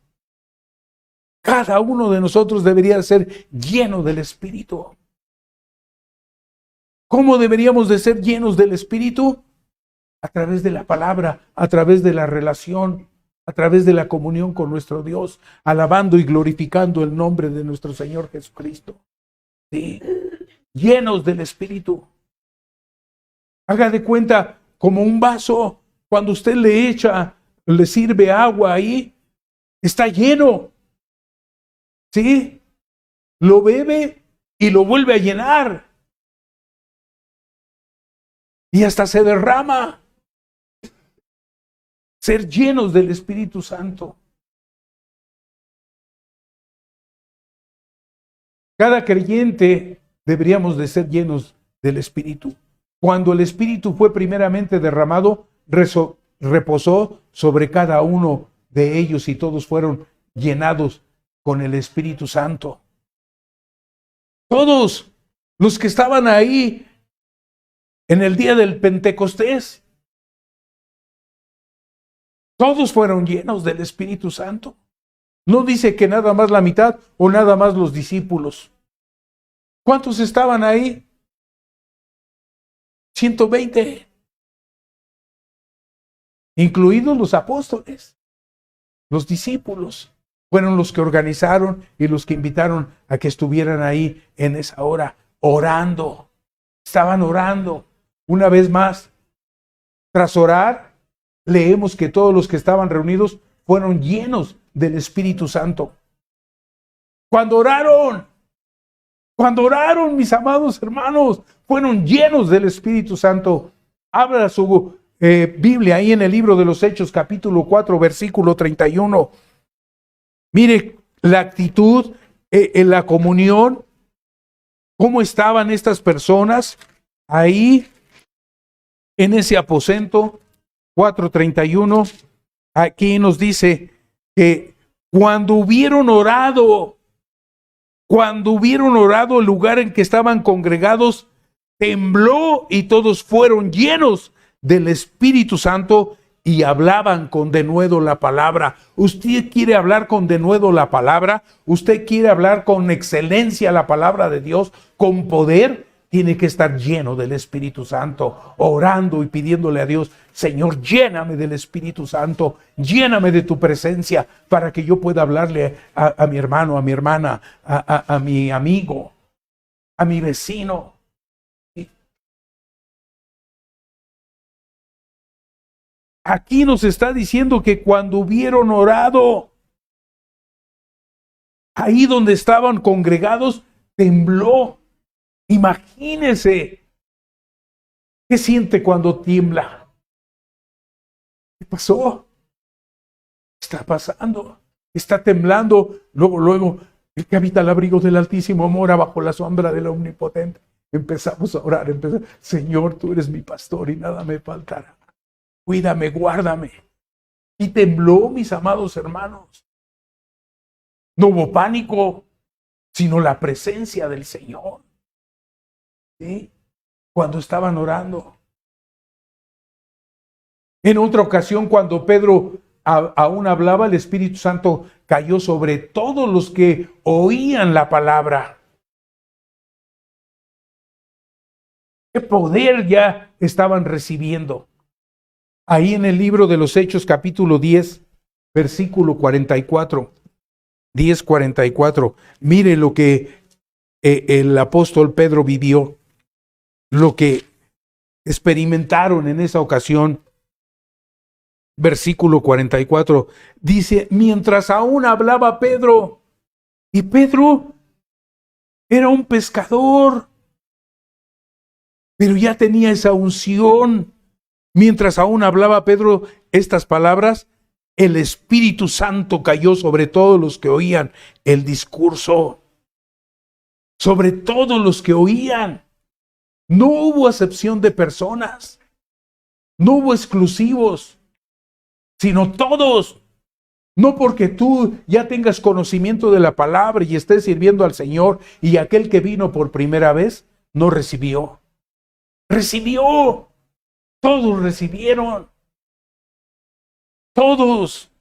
Cada uno de nosotros debería ser lleno del Espíritu. ¿Cómo deberíamos de ser llenos del Espíritu? A través de la palabra, a través de la relación, a través de la comunión con nuestro Dios, alabando y glorificando el nombre de nuestro Señor Jesucristo. Sí, llenos del Espíritu. Haga de cuenta como un vaso, cuando usted le sirve agua ahí, está lleno. ¿Sí? Lo bebe y lo vuelve a llenar. Y hasta se derrama. Ser llenos del Espíritu Santo. Cada creyente deberíamos de ser llenos del Espíritu. Cuando el Espíritu fue primeramente derramado, reposó sobre cada uno de ellos y todos fueron llenados con el Espíritu Santo. Todos los que estaban ahí en el día del Pentecostés, todos fueron llenos del Espíritu Santo. No dice que nada más la mitad o nada más los discípulos. ¿Cuántos estaban ahí? 120. Incluidos los apóstoles. Los discípulos fueron los que organizaron y los que invitaron a que estuvieran ahí en esa hora orando. Estaban orando. Una vez más, tras orar, leemos que todos los que estaban reunidos fueron llenos del Espíritu Santo. Cuando oraron, mis amados hermanos, fueron llenos del Espíritu Santo. Abra su Biblia ahí en el libro de los Hechos, capítulo 4, versículo 31. Mire la actitud, en la comunión, cómo estaban estas personas ahí en ese aposento. 4:31, aquí nos dice que cuando hubieron orado, el lugar en que estaban congregados tembló y todos fueron llenos del Espíritu Santo y hablaban con denuedo la palabra. ¿Usted quiere hablar con denuedo la palabra? ¿Usted quiere hablar con excelencia la palabra de Dios, con poder? Tiene que estar lleno del Espíritu Santo, orando y pidiéndole a Dios: Señor, lléname del Espíritu Santo, lléname de tu presencia para que yo pueda hablarle a mi hermano, a mi hermana, a mi amigo, a mi vecino. Aquí nos está diciendo que cuando hubieron orado, ahí donde estaban congregados, tembló. Imagínese qué siente cuando tiembla. ¿Qué pasó? Está pasando, está temblando. Luego, el que habita al abrigo del Altísimo mora bajo la sombra del Omnipotente. empezamos a orar. Señor, tú eres mi pastor y nada me faltará. Cuídame, guárdame. Y tembló, mis amados hermanos. No hubo pánico, sino la presencia del Señor. ¿Sí? Cuando estaban orando. En otra ocasión, cuando Pedro aún hablaba, el Espíritu Santo cayó sobre todos los que oían la palabra. ¿Qué poder ya estaban recibiendo? Ahí en el libro de los Hechos, capítulo 10, versículo 44. 10:44. Mire lo que el apóstol Pedro vivió, lo que experimentaron en esa ocasión. Versículo 44 dice: mientras aún hablaba Pedro, y Pedro era un pescador, pero ya tenía esa unción. Mientras aún hablaba Pedro estas palabras, el Espíritu Santo cayó sobre todos los que oían el discurso. Sobre todos los que oían. No hubo acepción de personas. No hubo exclusivos, sino todos. No porque tú ya tengas conocimiento de la palabra y estés sirviendo al Señor y aquel que vino por primera vez no recibió. Recibió. Todos recibieron. Todos.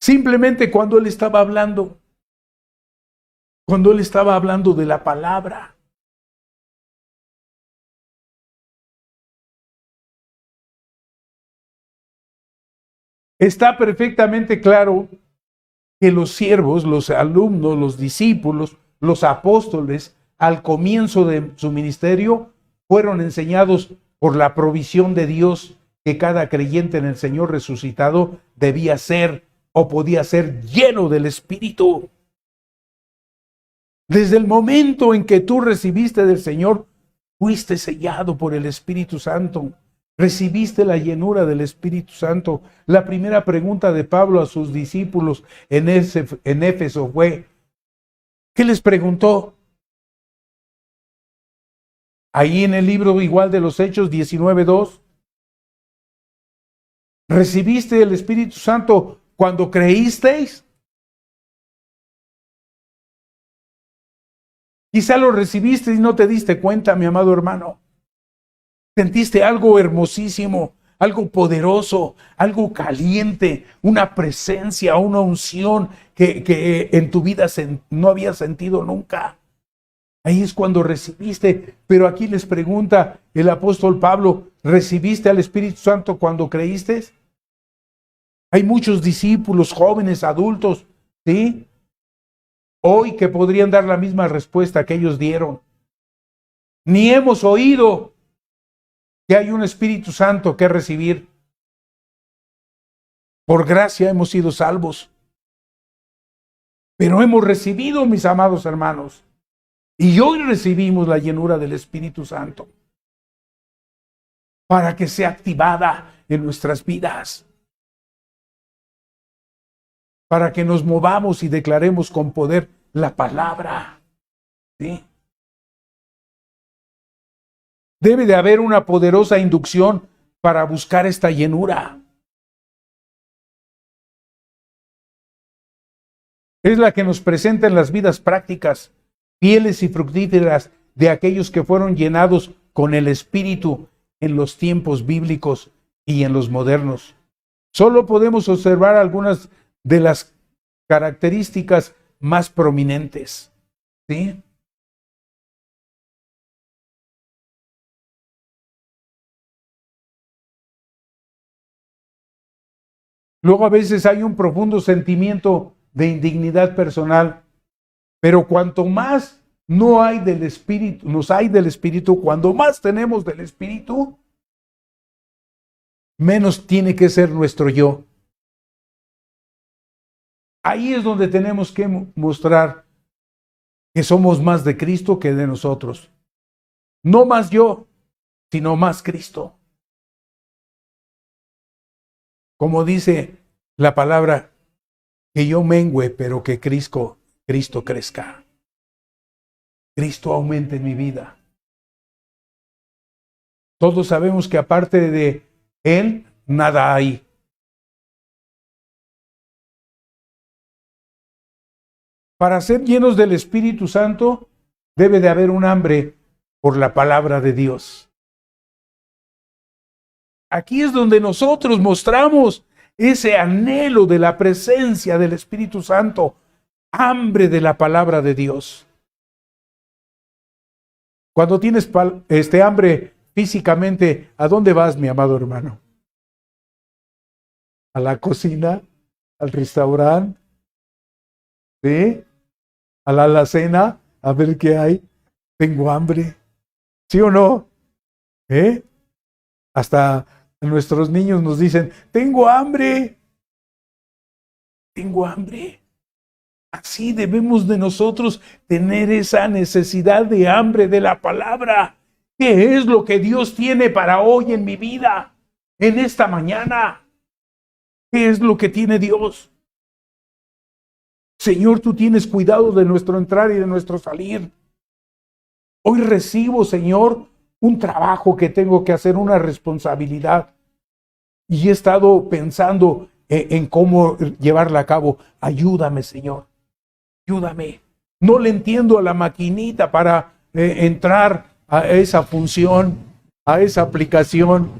Simplemente cuando él estaba hablando de la palabra. Está perfectamente claro que los siervos, los alumnos, los discípulos, los apóstoles, al comienzo de su ministerio, fueron enseñados por la provisión de Dios que cada creyente en el Señor resucitado debía ser o podía ser lleno del Espíritu. Desde el momento en que tú recibiste del Señor, fuiste sellado por el Espíritu Santo. Recibiste la llenura del Espíritu Santo. La primera pregunta de Pablo a sus discípulos en Éfeso fue: ¿qué les preguntó? Ahí en el libro igual de los Hechos 19:2. ¿Recibiste el Espíritu Santo cuando creísteis? Quizá lo recibiste y no te diste cuenta, mi amado hermano. Sentiste algo hermosísimo, algo poderoso, algo caliente, una presencia, una unción que en tu vida no habías sentido nunca. Ahí es cuando recibiste. Pero aquí les pregunta el apóstol Pablo: ¿recibiste al Espíritu Santo cuando creíste? Hay muchos discípulos, jóvenes, adultos, ¿sí?, hoy que podrían dar la misma respuesta que ellos dieron. Ni hemos oído que hay un Espíritu Santo que recibir. Por gracia hemos sido salvos. Pero hemos recibido, mis amados hermanos, y hoy recibimos la llenura del Espíritu Santo para que sea activada en nuestras vidas, para que nos movamos y declaremos con poder la palabra. ¿Sí? Debe de haber una poderosa inducción para buscar esta llenura. Es la que nos presenta en las vidas prácticas, fieles y fructíferas de aquellos que fueron llenados con el Espíritu en los tiempos bíblicos y en los modernos. Solo podemos observar algunas de las características más prominentes. ¿Sí? Luego a veces hay un profundo sentimiento de indignidad personal, pero cuanto más no hay del Espíritu, nos hay del Espíritu, cuando más tenemos del Espíritu, menos tiene que ser nuestro yo. Ahí es donde tenemos que mostrar que somos más de Cristo que de nosotros. No más yo, sino más Cristo. Como dice la palabra, que yo mengüe, pero que Cristo crezca. Cristo aumente en mi vida. Todos sabemos que aparte de Él, nada hay. Para ser llenos del Espíritu Santo, debe de haber un hambre por la palabra de Dios. Aquí es donde nosotros mostramos ese anhelo de la presencia del Espíritu Santo, hambre de la palabra de Dios. Cuando tienes hambre físicamente, ¿a dónde vas, mi amado hermano? ¿A la cocina? ¿Al restaurante? ¿Sí? ¿A la alacena? A ver qué hay. Tengo hambre. ¿Sí o no? Hasta nuestros niños nos dicen, tengo hambre. Tengo hambre. Así debemos de nosotros tener esa necesidad de hambre de la palabra. ¿Qué es lo que Dios tiene para hoy en mi vida? En esta mañana. ¿Qué es lo que tiene Dios? Señor, tú tienes cuidado de nuestro entrar y de nuestro salir. Hoy recibo, Señor, un trabajo que tengo que hacer, una responsabilidad. Y he estado pensando en cómo llevarla a cabo. Ayúdame, Señor. Ayúdame. No le entiendo a la maquinita para entrar a esa función, a esa aplicación.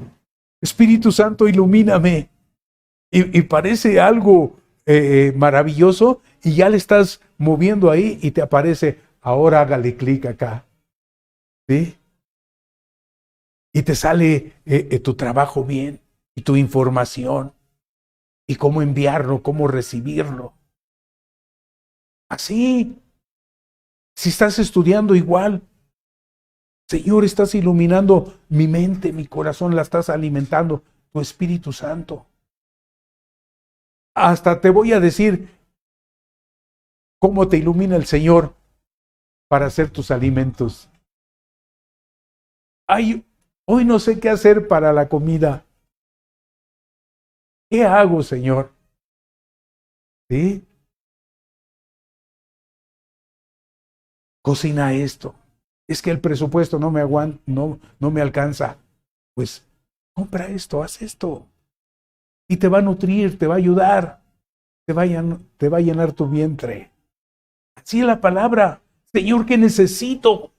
Espíritu Santo, ilumíname. Y parece algo maravilloso y ya le estás moviendo ahí y te aparece, ahora hágale clic acá. ¿Sí? Y te sale tu trabajo bien y tu información y cómo enviarlo, cómo recibirlo. Así, si estás estudiando igual, Señor, estás iluminando mi mente, mi corazón, la estás alimentando, tu Espíritu Santo. Hasta te voy a decir cómo te ilumina el Señor para hacer tus alimentos. Ay, hoy no sé qué hacer para la comida. ¿Qué hago, Señor? ¿Sí? Cocina esto. Es que el presupuesto no me aguanta, no me alcanza. Pues compra esto, haz esto. Y te va a nutrir, te va a ayudar, te va a llenar tu vientre. Así es la palabra. Señor, ¿qué necesito?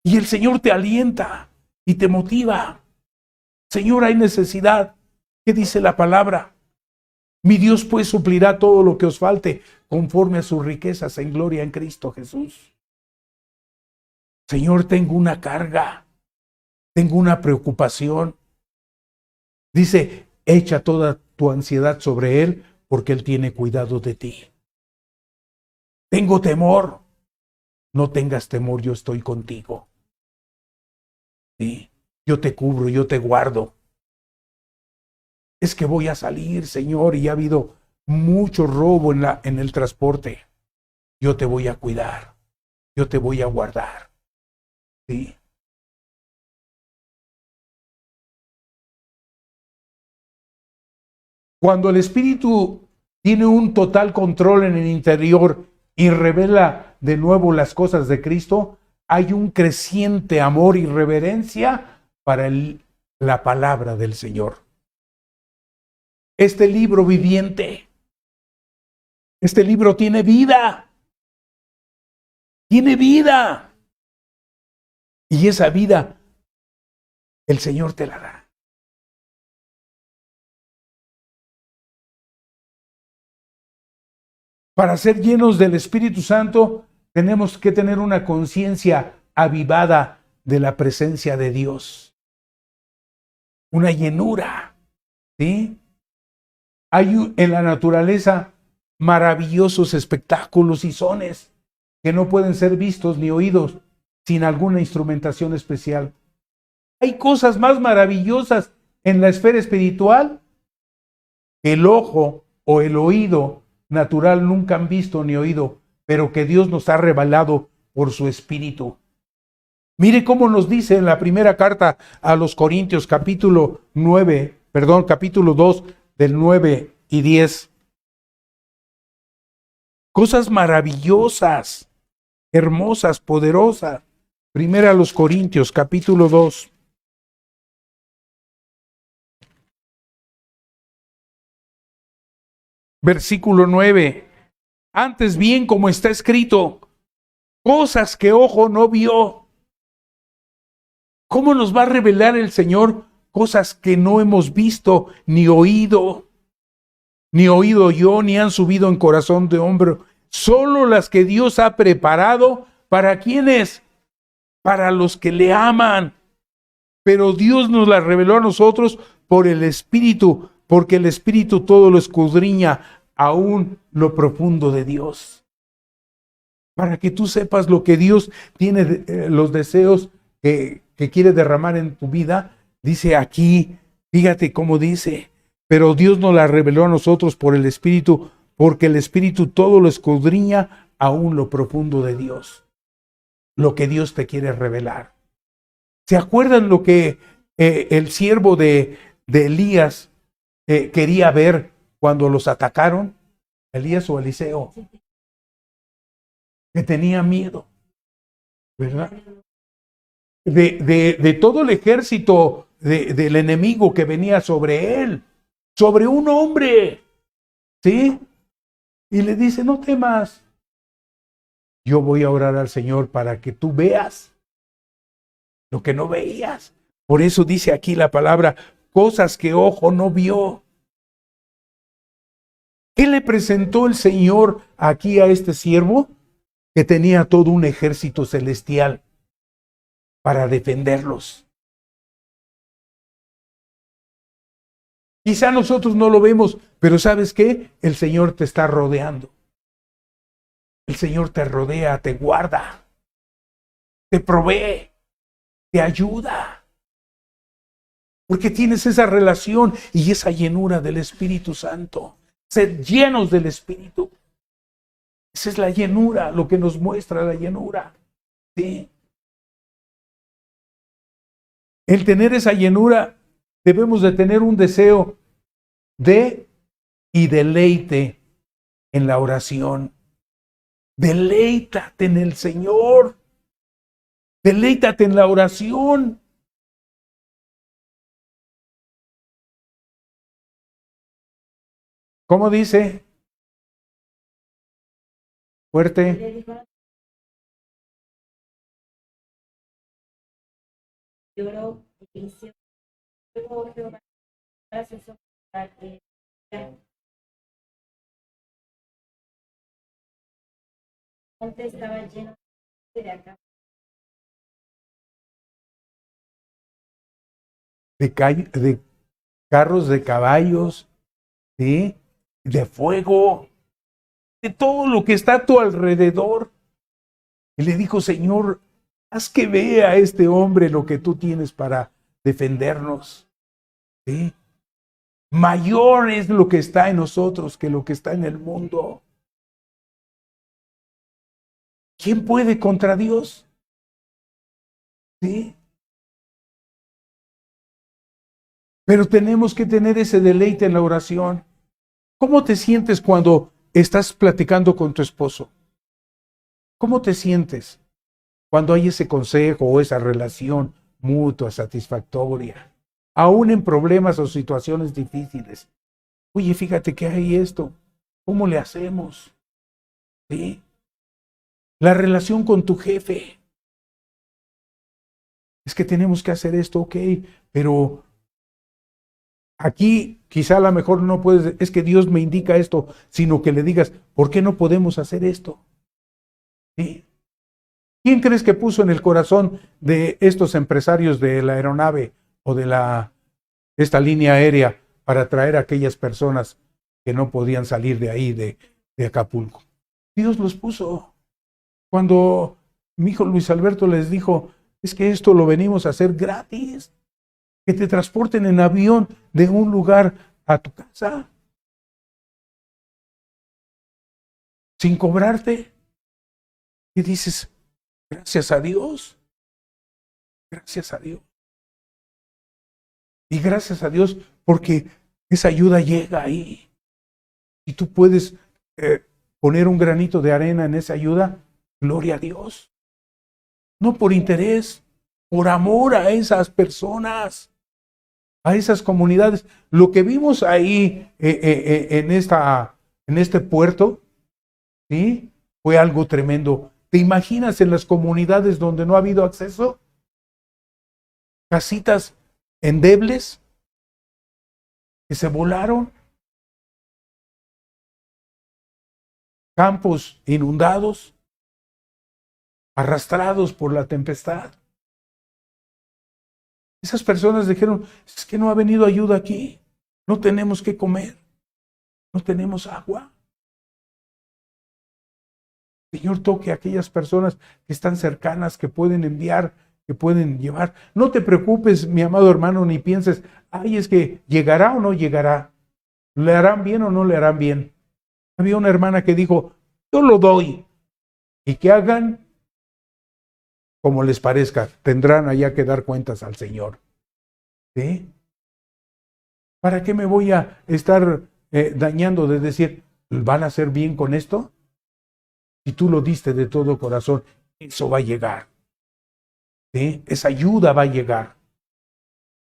Y el Señor te alienta y te motiva. Señor, hay necesidad. ¿Qué dice la palabra? Mi Dios pues suplirá todo lo que os falte conforme a sus riquezas en gloria en Cristo Jesús. Señor, tengo una carga, tengo una preocupación. Dice, echa toda tu ansiedad sobre Él porque Él tiene cuidado de ti. Tengo temor. No tengas temor, yo estoy contigo. ¿Sí? Yo te cubro, yo te guardo. Es que voy a salir, Señor, y ha habido mucho robo en el transporte. Yo te voy a cuidar. Yo te voy a guardar. ¿Sí? Cuando el Espíritu tiene un total control en el interior y revela de nuevo las cosas de Cristo, hay un creciente amor y reverencia para la palabra del Señor. Este libro viviente, este libro tiene vida. Tiene vida. Y esa vida, el Señor te la da. Para ser llenos del Espíritu Santo, tenemos que tener una conciencia avivada de la presencia de Dios. Una llenura, ¿sí? Hay en la naturaleza maravillosos espectáculos y sones que no pueden ser vistos ni oídos sin alguna instrumentación especial. Hay cosas más maravillosas en la esfera espiritual que el ojo o el oído natural nunca han visto ni oído, pero que Dios nos ha revelado por su Espíritu. Mire cómo nos dice en la primera carta a los Corintios, capítulo 2, del 9 y 10. Cosas maravillosas hermosas, poderosas. Primera a los Corintios, capítulo 2. Versículo 9. Antes bien, como está escrito, cosas que ojo no vio. ¿Cómo nos va a revelar el Señor cosas que no hemos visto, ni oído yo, ni han subido en corazón de hombre? Solo las que Dios ha preparado. ¿Para quiénes? Para los que le aman. Pero Dios nos las reveló a nosotros por el Espíritu, porque el Espíritu todo lo escudriña, aún lo profundo de Dios. Para que tú sepas lo que Dios tiene, los deseos que quiere derramar en tu vida. Dice aquí, fíjate cómo dice, pero Dios nos la reveló a nosotros por el Espíritu, porque el Espíritu todo lo escudriña, aún lo profundo de Dios. Lo que Dios te quiere revelar. ¿Se acuerdan lo que el siervo de Elías quería ver cuando los atacaron? Elías o Eliseo. Que tenía miedo, ¿verdad? De todo el ejército del enemigo que venía sobre él, sobre un hombre, ¿sí? Y le dice, no temas, yo voy a orar al Señor para que tú veas lo que no veías. Por eso dice aquí la palabra, cosas que ojo no vio. ¿Qué le presentó el Señor aquí a este siervo? Que tenía todo un ejército celestial para defenderlos. Quizá nosotros no lo vemos, pero ¿sabes qué? El Señor te está rodeando. El Señor te rodea, te guarda, te provee, te ayuda. Porque tienes esa relación y esa llenura del Espíritu Santo. Sed llenos del Espíritu. Esa es la llenura, lo que nos muestra la llenura. ¿Sí? El tener esa llenura, debemos de tener un deseo de y deleite en la oración. Deleítate en el Señor. Deleítate en la oración. ¿Cómo dice? Fuerte. Lloró y dice, luego Jehová hace soplar el monte estaba lleno de acá. De carros, de caballos, ¿sí? De fuego, de todo lo que está a tu alrededor. Y le dijo, Señor, haz que vea a este hombre lo que tú tienes para defendernos. ¿Sí? Mayor es lo que está en nosotros que lo que está en el mundo. ¿Quién puede contra Dios? ¿Sí? Pero tenemos que tener ese deleite en la oración. ¿Cómo te sientes cuando estás platicando con tu esposo? ¿Cómo te sientes cuando hay ese consejo o esa relación mutua, satisfactoria? Aún en problemas o situaciones difíciles. Oye, fíjate que hay esto. ¿Cómo le hacemos? ¿Sí? La relación con tu jefe. Es que tenemos que hacer esto, ok, pero aquí quizá a lo mejor no puedes, es que Dios me indica esto, sino que le digas, ¿por qué no podemos hacer esto? ¿Sí? ¿Quién crees que puso en el corazón de estos empresarios de la aeronave o de esta línea aérea para traer a aquellas personas que no podían salir de ahí, de Acapulco? Dios los puso. Cuando mi hijo Luis Alberto les dijo, es que esto lo venimos a hacer gratis, que te transporten en avión de un lugar a tu casa, sin cobrarte. Y dices, gracias a Dios, gracias a Dios. Y gracias a Dios porque esa ayuda llega ahí. Y tú puedes poner un granito de arena en esa ayuda Gloria a Dios. No por interés, por amor a esas personas, a esas comunidades. Lo que vimos ahí en este puerto, ¿sí? Fue algo tremendo. ¿Te imaginas en las comunidades donde no ha habido acceso? Casitas endebles que se volaron, campos inundados, arrastrados por la tempestad. Esas personas dijeron, es que no ha venido ayuda aquí, no tenemos qué comer, no tenemos agua. Señor, toque a aquellas personas que están cercanas, que pueden enviar, que pueden llevar. No te preocupes, mi amado hermano, ni pienses, ay, es que llegará o no llegará. ¿Le harán bien o no le harán bien? Había una hermana que dijo, yo lo doy. Y que hagan como les parezca. Tendrán allá que dar cuentas al Señor. ¿Sí? ¿Para qué me voy a estar dañando de decir, ¿van a hacer bien con esto? Si tú lo diste de todo corazón, eso va a llegar. ¿Sí? Esa ayuda va a llegar.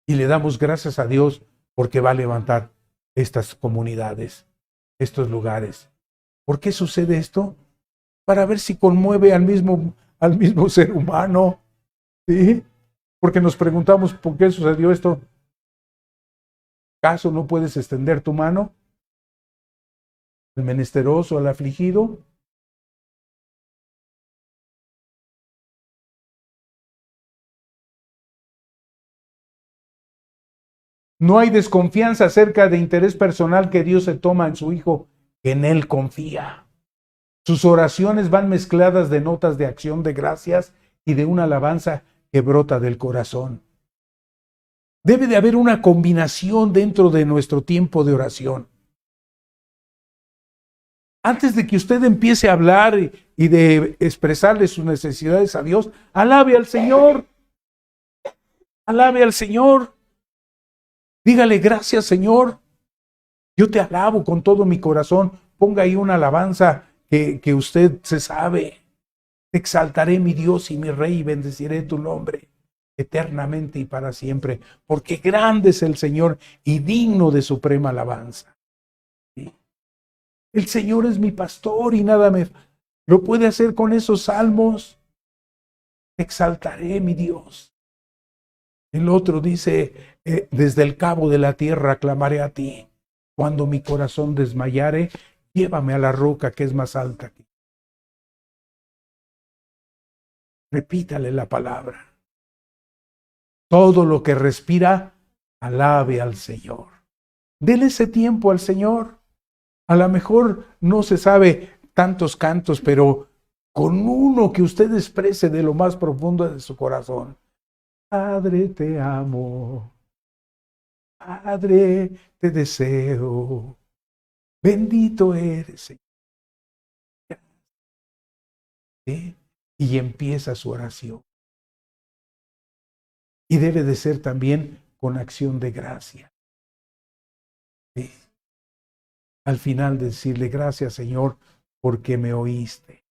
Y le damos gracias a Dios porque va a levantar estas comunidades, estos lugares. ¿Por qué sucede esto? Para ver si conmueve al mismo ser humano. ¿Sí? Porque nos preguntamos por qué sucedió esto. ¿Acaso no puedes extender tu mano al menesteroso, al afligido? No hay desconfianza acerca de interés personal que Dios se toma en su Hijo, que en Él confía. Sus oraciones van mezcladas de notas de acción de gracias y de una alabanza que brota del corazón. Debe de haber una combinación dentro de nuestro tiempo de oración. Antes de que usted empiece a hablar y de expresarle sus necesidades a Dios, alabe al Señor. Alabe al Señor. Dígale, gracias, Señor. Yo te alabo con todo mi corazón. Ponga ahí una alabanza que usted se sabe. Te exaltaré, mi Dios y mi Rey, y bendeciré tu nombre eternamente y para siempre, porque grande es el Señor y digno de suprema alabanza. ¿Sí? El Señor es mi pastor y nada me lo puede hacer con esos salmos. Te exaltaré, mi Dios. El otro dice, desde el cabo de la tierra clamaré a ti. Cuando mi corazón desmayare, llévame a la roca que es más alta que. Repítale la palabra. Todo lo que respira, alabe al Señor. Dele ese tiempo al Señor. A lo mejor no se sabe tantos cantos, pero con uno que usted exprese de lo más profundo de su corazón. Padre, te amo. Padre, te deseo. Bendito eres, Señor. ¿Sí? Y empieza su oración. Y debe de ser también con acción de gracia. ¿Sí? Al final decirle, gracias, Señor, porque me oíste.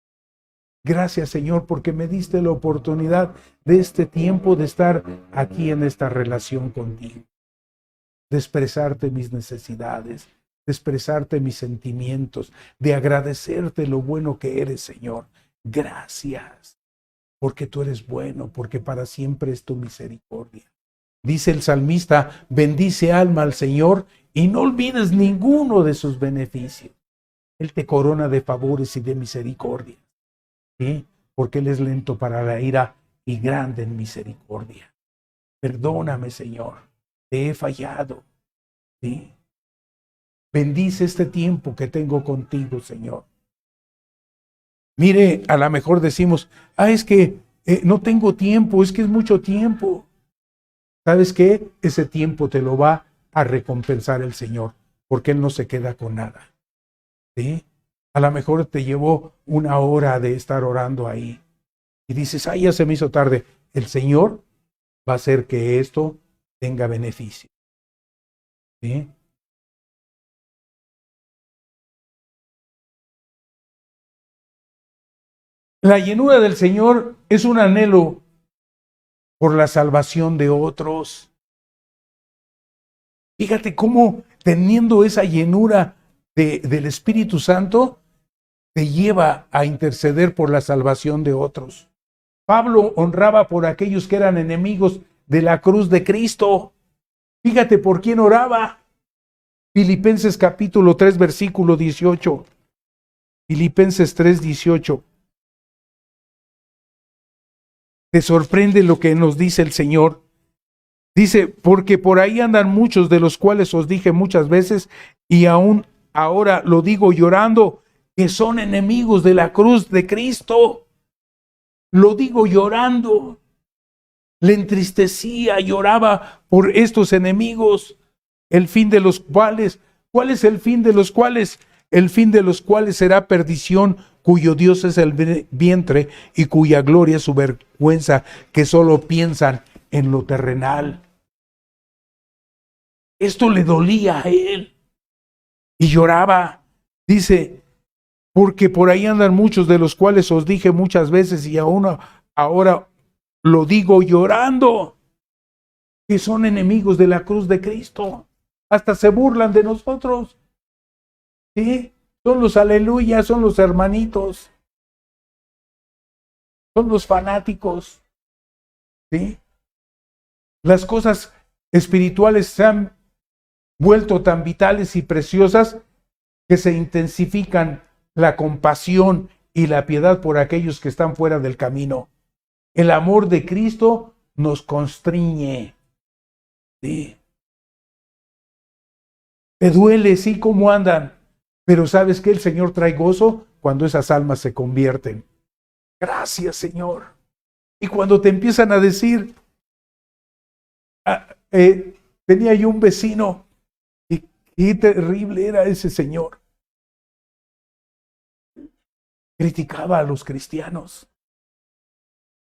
Gracias, Señor, porque me diste la oportunidad de este tiempo de estar aquí en esta relación contigo, de expresarte mis necesidades, de expresarte mis sentimientos, de agradecerte lo bueno que eres, Señor. Gracias, porque tú eres bueno, porque para siempre es tu misericordia. Dice el salmista, bendice alma al Señor y no olvides ninguno de sus beneficios. Él te corona de favores y de misericordia. ¿Sí? Porque Él es lento para la ira y grande en misericordia. Perdóname, Señor, te he fallado. ¿Sí? Bendice este tiempo que tengo contigo, Señor. Mire, a lo mejor decimos, es que no tengo tiempo, es que es mucho tiempo. ¿Sabes qué? Ese tiempo te lo va a recompensar el Señor, porque Él no se queda con nada. ¿Sí? A lo mejor te llevó una hora de estar orando ahí y dices, ya se me hizo tarde. El Señor va a hacer que esto tenga beneficio. ¿Sí? La llenura del Señor es un anhelo por la salvación de otros. Fíjate cómo teniendo esa llenura del Espíritu Santo, te lleva a interceder por la salvación de otros. Pablo honraba por aquellos que eran enemigos de la cruz de Cristo. Fíjate por quién oraba. Filipenses capítulo 3, versículo 18. Filipenses 3, 18. ¿Te sorprende lo que nos dice el Señor? Dice, porque por ahí andan muchos de los cuales os dije muchas veces y aún ahora lo digo llorando, que son enemigos de la cruz de Cristo. Lo digo llorando. Le entristecía, lloraba por estos enemigos, el fin de los cuales, ¿cuál es el fin de los cuales? El fin de los cuales será perdición, cuyo Dios es el vientre y cuya gloria es su vergüenza, que solo piensan en lo terrenal. Esto le dolía a él y lloraba. Dice, porque por ahí andan muchos de los cuales os dije muchas veces y aún ahora lo digo llorando, que son enemigos de la cruz de Cristo. Hasta se burlan de nosotros. ¿Sí? Son los aleluyas, son los hermanitos. Son los fanáticos. ¿Sí? Las cosas espirituales se han vuelto tan vitales y preciosas que se intensifican la compasión y la piedad por aquellos que están fuera del camino. El amor de Cristo nos constriñe. Sí. Te duele, sí, cómo andan, pero sabes que el Señor trae gozo cuando esas almas se convierten. Gracias, Señor. Y cuando te empiezan a decir, tenía yo un vecino, y qué terrible era ese señor. Criticaba a los cristianos.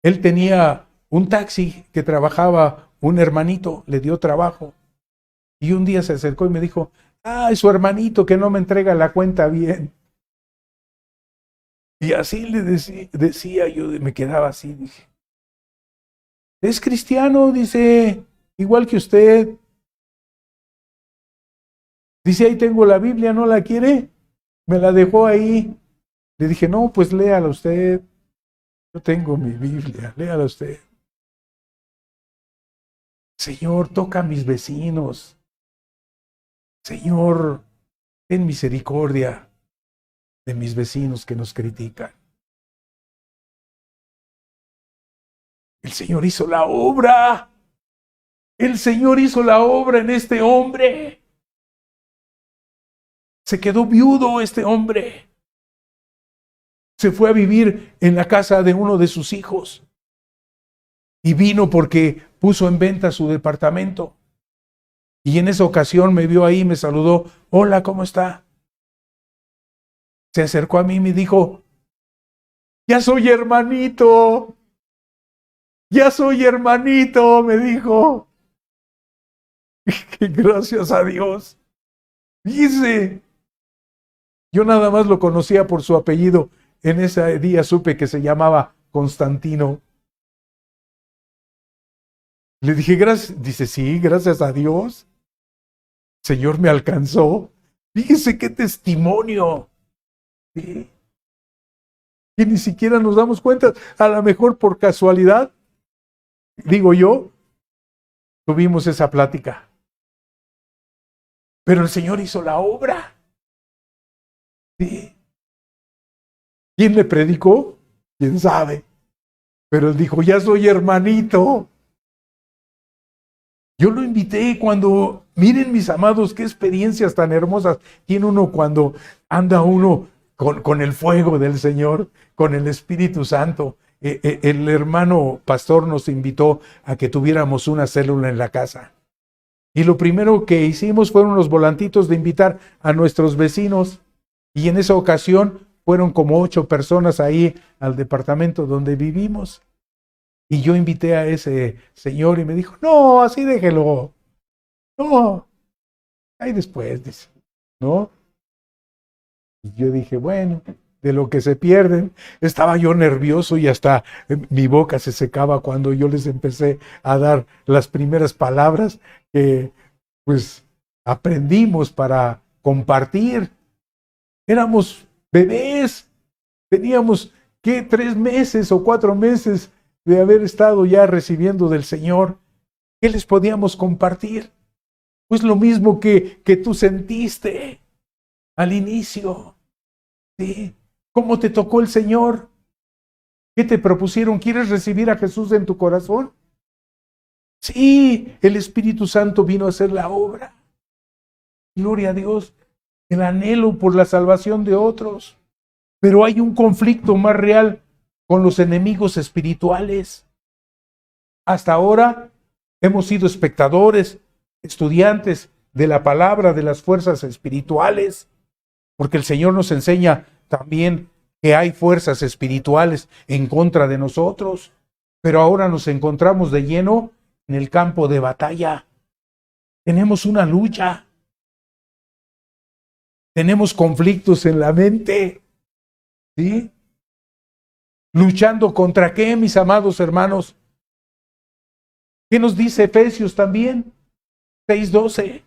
Él tenía un taxi que trabajaba, un hermanito, le dio trabajo. Y un día se acercó y me dijo, es su hermanito que no me entrega la cuenta bien. Y así le decía yo, me quedaba así, dije, es cristiano, dice, igual que usted. Dice, ahí tengo la Biblia, ¿no la quiere? Me la dejó ahí. Le dije, no, pues léala usted. Yo tengo mi Biblia, léala usted. Señor, toca a mis vecinos. Señor, ten misericordia de mis vecinos que nos critican. El Señor hizo la obra. El Señor hizo la obra en este hombre. Se quedó viudo este hombre. Se fue a vivir en la casa de uno de sus hijos. Y vino porque puso en venta su departamento. Y en esa ocasión me vio ahí, me saludó. Hola, ¿cómo está? Se acercó a mí y me dijo, ya soy hermanito. Ya soy hermanito, me dijo. Gracias a Dios. Dice, yo nada más lo conocía por su apellido. En ese día supe que se llamaba Constantino. Le dije, gracias. Dice, sí, gracias a Dios. Señor me alcanzó. Fíjese qué testimonio. ¿Sí? Que ni siquiera nos damos cuenta. A lo mejor por casualidad, digo yo, tuvimos esa plática. Pero el Señor hizo la obra. ¿Sí? ¿Quién le predicó? ¿Quién sabe? Pero él dijo, ya soy hermanito. Yo lo invité cuando, miren mis amados, qué experiencias tan hermosas tiene uno cuando anda uno con el fuego del Señor, con el Espíritu Santo. El hermano pastor nos invitó a que tuviéramos una célula en la casa. Y lo primero que hicimos fueron los volantitos de invitar a nuestros vecinos. Y en esa ocasión fueron como 8 personas ahí al departamento donde vivimos. Y yo invité a ese señor y me dijo, no, así déjelo. No, ahí después, dice, ¿no? Y yo dije, bueno, de lo que se pierden. Estaba yo nervioso y hasta mi boca se secaba cuando yo les empecé a dar las primeras palabras que pues aprendimos para compartir. Éramos bebés, teníamos ¿qué? 3 meses o 4 meses de haber estado ya recibiendo del Señor. ¿Qué les podíamos compartir? Pues lo mismo que tú sentiste al inicio. ¿Sí? ¿Cómo te tocó el Señor? ¿Qué te propusieron? ¿Quieres recibir a Jesús en tu corazón? Sí, el Espíritu Santo vino a hacer la obra. Gloria a Dios. El anhelo por la salvación de otros. Pero hay un conflicto más real con los enemigos espirituales. Hasta ahora hemos sido espectadores, estudiantes de la palabra, de las fuerzas espirituales, porque el Señor nos enseña también que hay fuerzas espirituales en contra de nosotros, pero ahora nos encontramos de lleno en el campo de batalla. Tenemos una lucha, tenemos conflictos en la mente, ¿sí? ¿Luchando contra qué, mis amados hermanos? ¿Qué nos dice Efesios también? 6:12.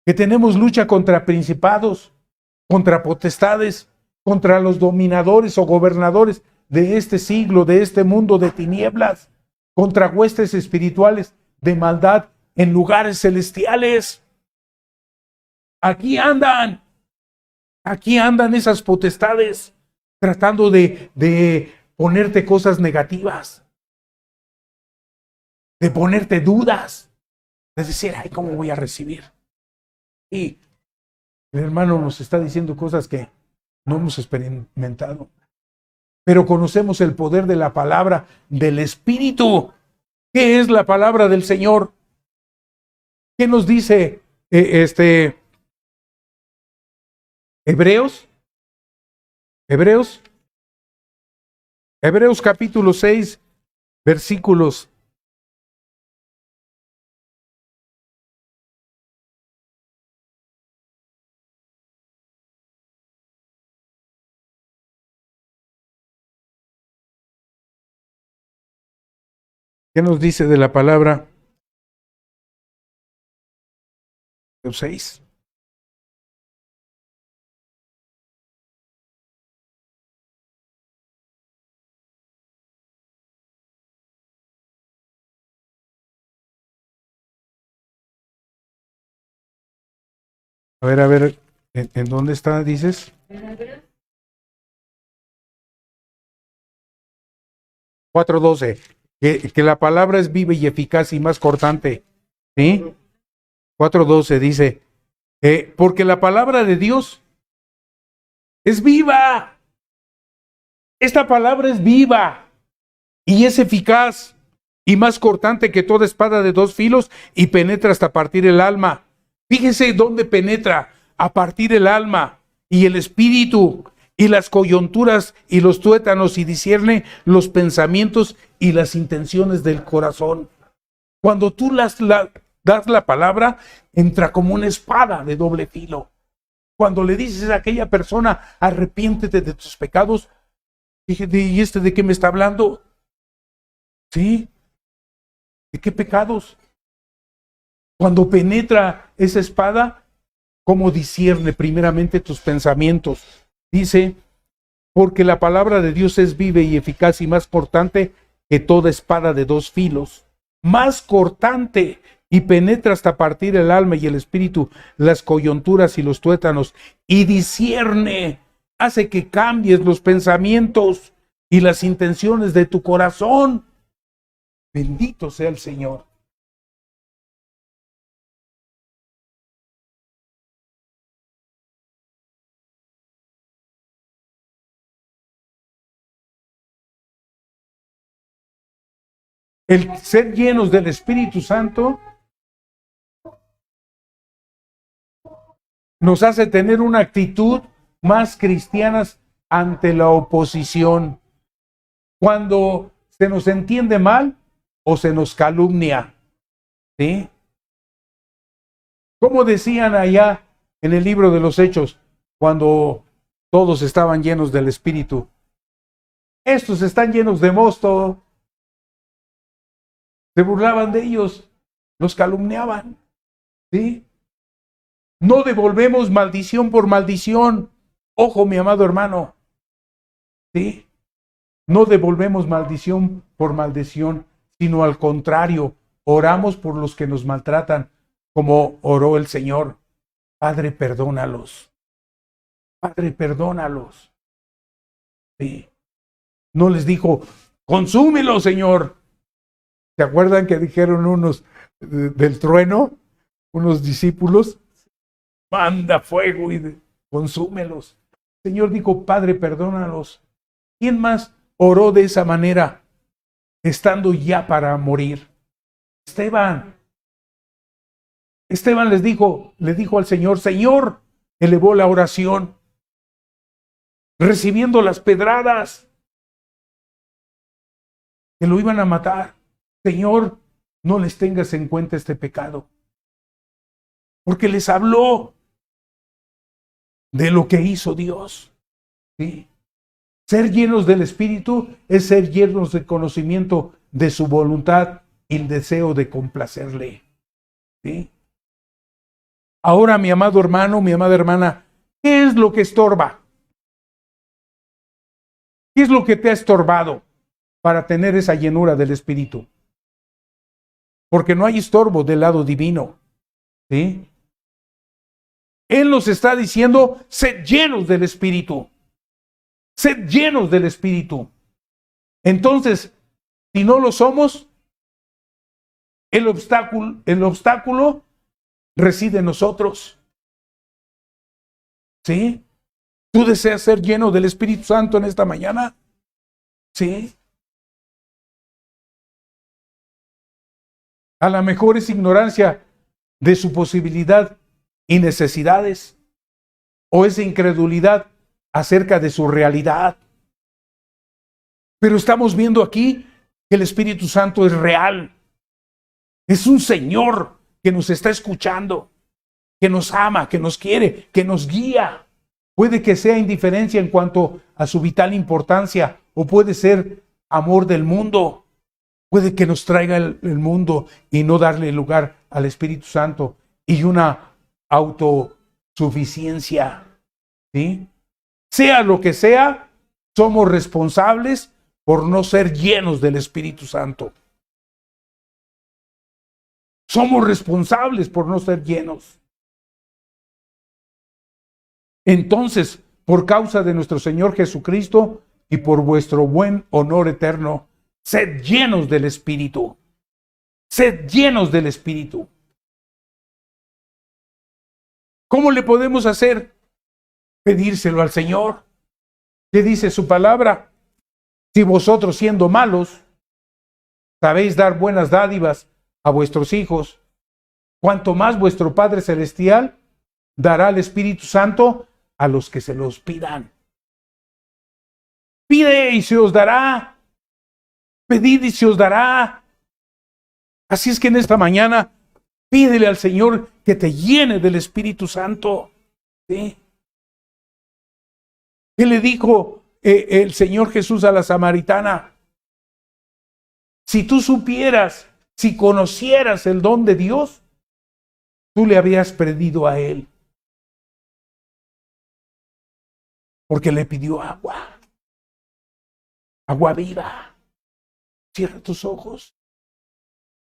Que tenemos lucha contra principados, contra potestades, contra los dominadores o gobernadores de este siglo, de este mundo de tinieblas, contra huestes espirituales de maldad en lugares celestiales. Aquí andan esas potestades tratando de ponerte cosas negativas, de ponerte dudas, de decir, ay, ¿cómo voy a recibir? Y el hermano nos está diciendo cosas que no hemos experimentado, pero conocemos el poder de la palabra del Espíritu. ¿Qué es la palabra del Señor? ¿Qué nos dice Hebreos capítulo 6, versículos '¿Qué nos dice de la palabra? 6. A ver, ¿en dónde está, dices? 4:12. Que la palabra es viva y eficaz y más cortante. ¿Sí? 4:12 dice, porque la palabra de Dios es viva. Esta palabra es viva y es eficaz y más cortante que toda espada de 2 filos y penetra hasta partir el alma. Fíjese dónde penetra, a partir el alma y el espíritu y las coyunturas y los tuétanos y discierne los pensamientos y las intenciones del corazón. Cuando tú das la palabra, entra como una espada de doble filo. Cuando le dices a aquella persona, arrepiéntete de tus pecados, fíjate, ¿y de qué me está hablando? ¿Sí? ¿De qué pecados? Cuando penetra esa espada, ¿cómo discierne primeramente tus pensamientos? Dice, porque la palabra de Dios es viva y eficaz y más cortante que toda espada de 2 filos. Más cortante y penetra hasta partir el alma y el espíritu, las coyunturas y los tuétanos, y discierne, hace que cambies los pensamientos y las intenciones de tu corazón. Bendito sea el Señor. El ser llenos del Espíritu Santo nos hace tener una actitud más cristiana ante la oposición. Cuando se nos entiende mal o se nos calumnia, ¿sí? Como decían allá en el libro de los Hechos, cuando todos estaban llenos del Espíritu. Estos están llenos de mosto. Se burlaban de ellos, los calumniaban. ¿Sí? No devolvemos maldición por maldición. Ojo, mi amado hermano. ¿Sí? No devolvemos maldición por maldición, sino al contrario, oramos por los que nos maltratan, como oró el Señor. Padre, perdónalos. Padre, perdónalos. ¿Sí? No les dijo, consúmelo, Señor. ¿Se acuerdan que dijeron unos del trueno? Unos discípulos. Manda fuego y consúmelos. El Señor dijo, Padre, perdónalos. ¿Quién más oró de esa manera, estando ya para morir? Esteban. Esteban le dijo al Señor, Señor, elevó la oración, recibiendo las pedradas que lo iban a matar. Señor, no les tengas en cuenta este pecado. Porque les habló de lo que hizo Dios. ¿Sí? Ser llenos del Espíritu es ser llenos de conocimiento de su voluntad y el deseo de complacerle. ¿Sí? Ahora, mi amado hermano, mi amada hermana, ¿qué es lo que estorba? ¿Qué es lo que te ha estorbado para tener esa llenura del Espíritu? Porque no hay estorbo del lado divino. ¿Sí? Él nos está diciendo, sed llenos del Espíritu. Sed llenos del Espíritu. Entonces, si no lo somos, el obstáculo reside en nosotros. ¿Sí? ¿Tú deseas ser lleno del Espíritu Santo en esta mañana? ¿Sí? A lo mejor es ignorancia de su posibilidad y necesidades, o es incredulidad acerca de su realidad. Pero estamos viendo aquí que el Espíritu Santo es real. Es un Señor que nos está escuchando, que nos ama, que nos quiere, que nos guía. Puede que sea indiferencia en cuanto a su vital importancia, o puede ser amor del mundo. Puede que nos traiga el mundo y no darle lugar al Espíritu Santo y una autosuficiencia. ¿Sí? Sea lo que sea, somos responsables por no ser llenos del Espíritu Santo. Somos responsables por no ser llenos. Entonces, por causa de nuestro Señor Jesucristo y por vuestro buen honor eterno, sed llenos del Espíritu. Sed llenos del Espíritu. ¿Cómo le podemos hacer? Pedírselo al Señor. ¿Qué dice su palabra? Si vosotros, siendo malos, sabéis dar buenas dádivas a vuestros hijos, cuanto más vuestro Padre Celestial dará el Espíritu Santo a los que se los pidan. Pide y se os dará. Pedid y se os dará. Así es que en esta mañana pídele al Señor que te llene del Espíritu Santo. ¿Sí? ¿Qué le dijo el Señor Jesús a la samaritana? Si tú supieras, si conocieras el don de Dios, tú le habrías pedido a Él. Porque le pidió agua. Agua viva. Cierra tus ojos.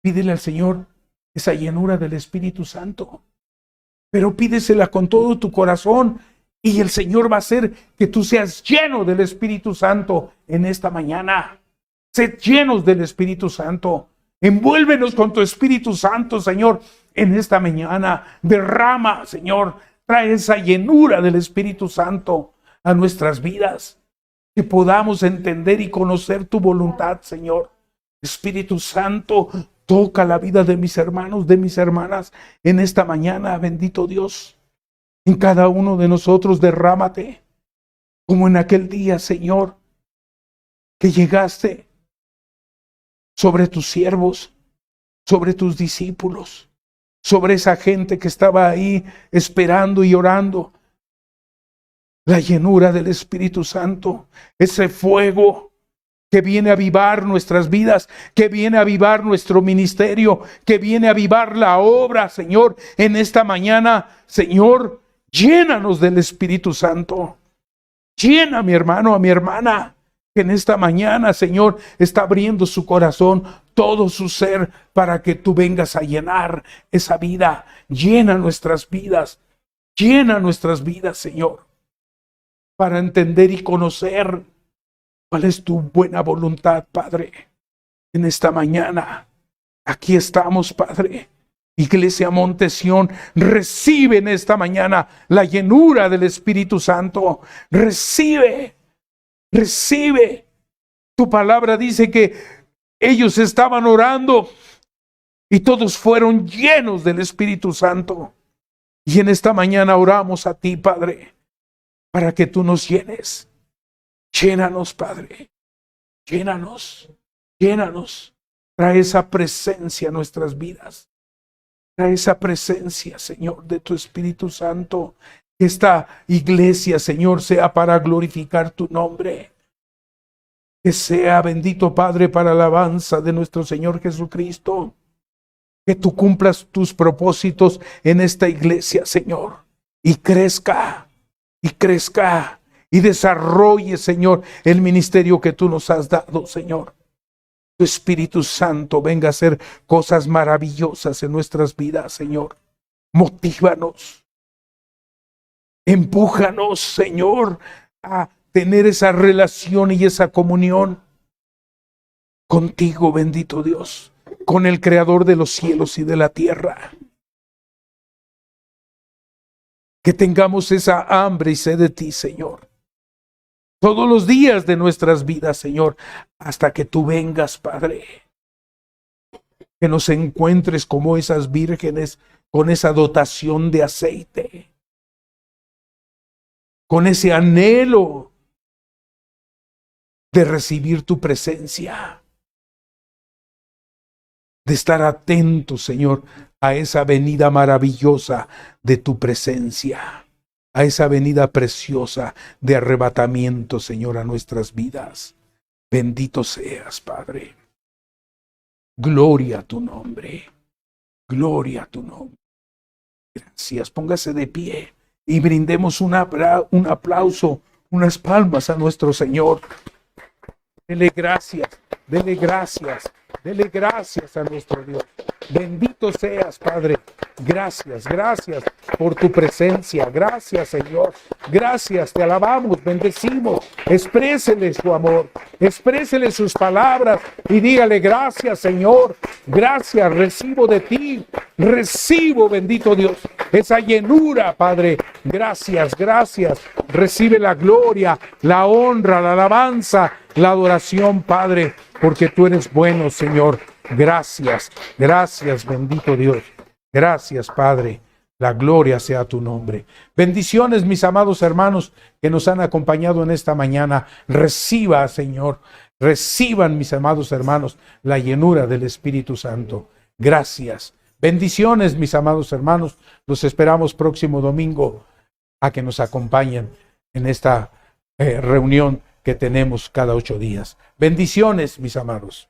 Pídele al Señor esa llenura del Espíritu Santo. Pero pídesela con todo tu corazón y el Señor va a hacer que tú seas lleno del Espíritu Santo en esta mañana. Sed llenos del Espíritu Santo. Envuélvenos con tu Espíritu Santo, Señor, en esta mañana. Derrama, Señor, trae esa llenura del Espíritu Santo a nuestras vidas. Que podamos entender y conocer tu voluntad, Señor. Espíritu Santo, toca la vida de mis hermanos, de mis hermanas en esta mañana, bendito Dios. En cada uno de nosotros derrámate, como en aquel día, Señor, que llegaste sobre tus siervos, sobre tus discípulos, sobre esa gente que estaba ahí esperando y orando. la llenura del Espíritu Santo, ese fuego que viene a avivar nuestras vidas, que viene a avivar nuestro ministerio, que viene a avivar la obra, Señor, en esta mañana. Señor, llénanos del Espíritu Santo. Llena a mi hermano, a mi hermana, que en esta mañana, Señor, está abriendo su corazón, todo su ser, para que tú vengas a llenar esa vida. Llena nuestras vidas, Señor, para entender y conocer cuál es tu buena voluntad, Padre. En esta mañana, aquí estamos, Padre. Iglesia Monte Sión, recibe en esta mañana la llenura del Espíritu Santo. Recibe. Tu palabra dice que ellos estaban orando y todos fueron llenos del Espíritu Santo. Y en esta mañana oramos a ti, Padre, para que tú nos llenes. Llénanos, Padre. Llénanos. Trae esa presencia a nuestras vidas. Trae esa presencia, Señor, de tu Espíritu Santo. Que esta iglesia, Señor, sea para glorificar tu nombre. Que sea, bendito Padre, para alabanza de nuestro Señor Jesucristo. Que tú cumplas tus propósitos en esta iglesia, Señor. Y crezca. Y desarrolle, Señor, el ministerio que tú nos has dado, Señor. Tu Espíritu Santo venga a hacer cosas maravillosas en nuestras vidas, Señor. Motívanos. Empújanos, Señor, a tener esa relación y esa comunión contigo, bendito Dios, con el Creador de los cielos y de la tierra. Que tengamos esa hambre y sed de ti, Señor. Todos los días de nuestras vidas, Señor, hasta que tú vengas, Padre. Que nos encuentres como esas vírgenes con esa dotación de aceite, con ese anhelo de recibir tu presencia, de estar atentos, Señor, a esa venida maravillosa de tu presencia, a esa venida preciosa de arrebatamiento, Señor, a nuestras vidas. Bendito seas, Padre. Gloria a tu nombre. Gloria a tu nombre. Gracias. Póngase de pie y brindemos un aplauso, unas palmas a nuestro Señor. Dele gracias, dele gracias, dele gracias a nuestro Dios. Bendito seas, Padre. Gracias por tu presencia. Gracias, Señor. Gracias, te alabamos, bendecimos. Exprésele su amor, exprésele sus palabras y dígale gracias, Señor. Gracias, recibo de ti. Recibo, bendito Dios, esa llenura, Padre. Gracias. Recibe la gloria, la honra, la alabanza, la adoración, Padre, porque tú eres bueno, Señor. Gracias, bendito Dios. Gracias, Padre. La gloria sea a tu nombre. Bendiciones, mis amados hermanos que nos han acompañado en esta mañana. Reciba, Señor. Reciban, mis amados hermanos, la llenura del Espíritu Santo. Gracias. Bendiciones, mis amados hermanos. Los esperamos próximo domingo a que nos acompañen en esta reunión que tenemos cada 8 días. Bendiciones, mis amados.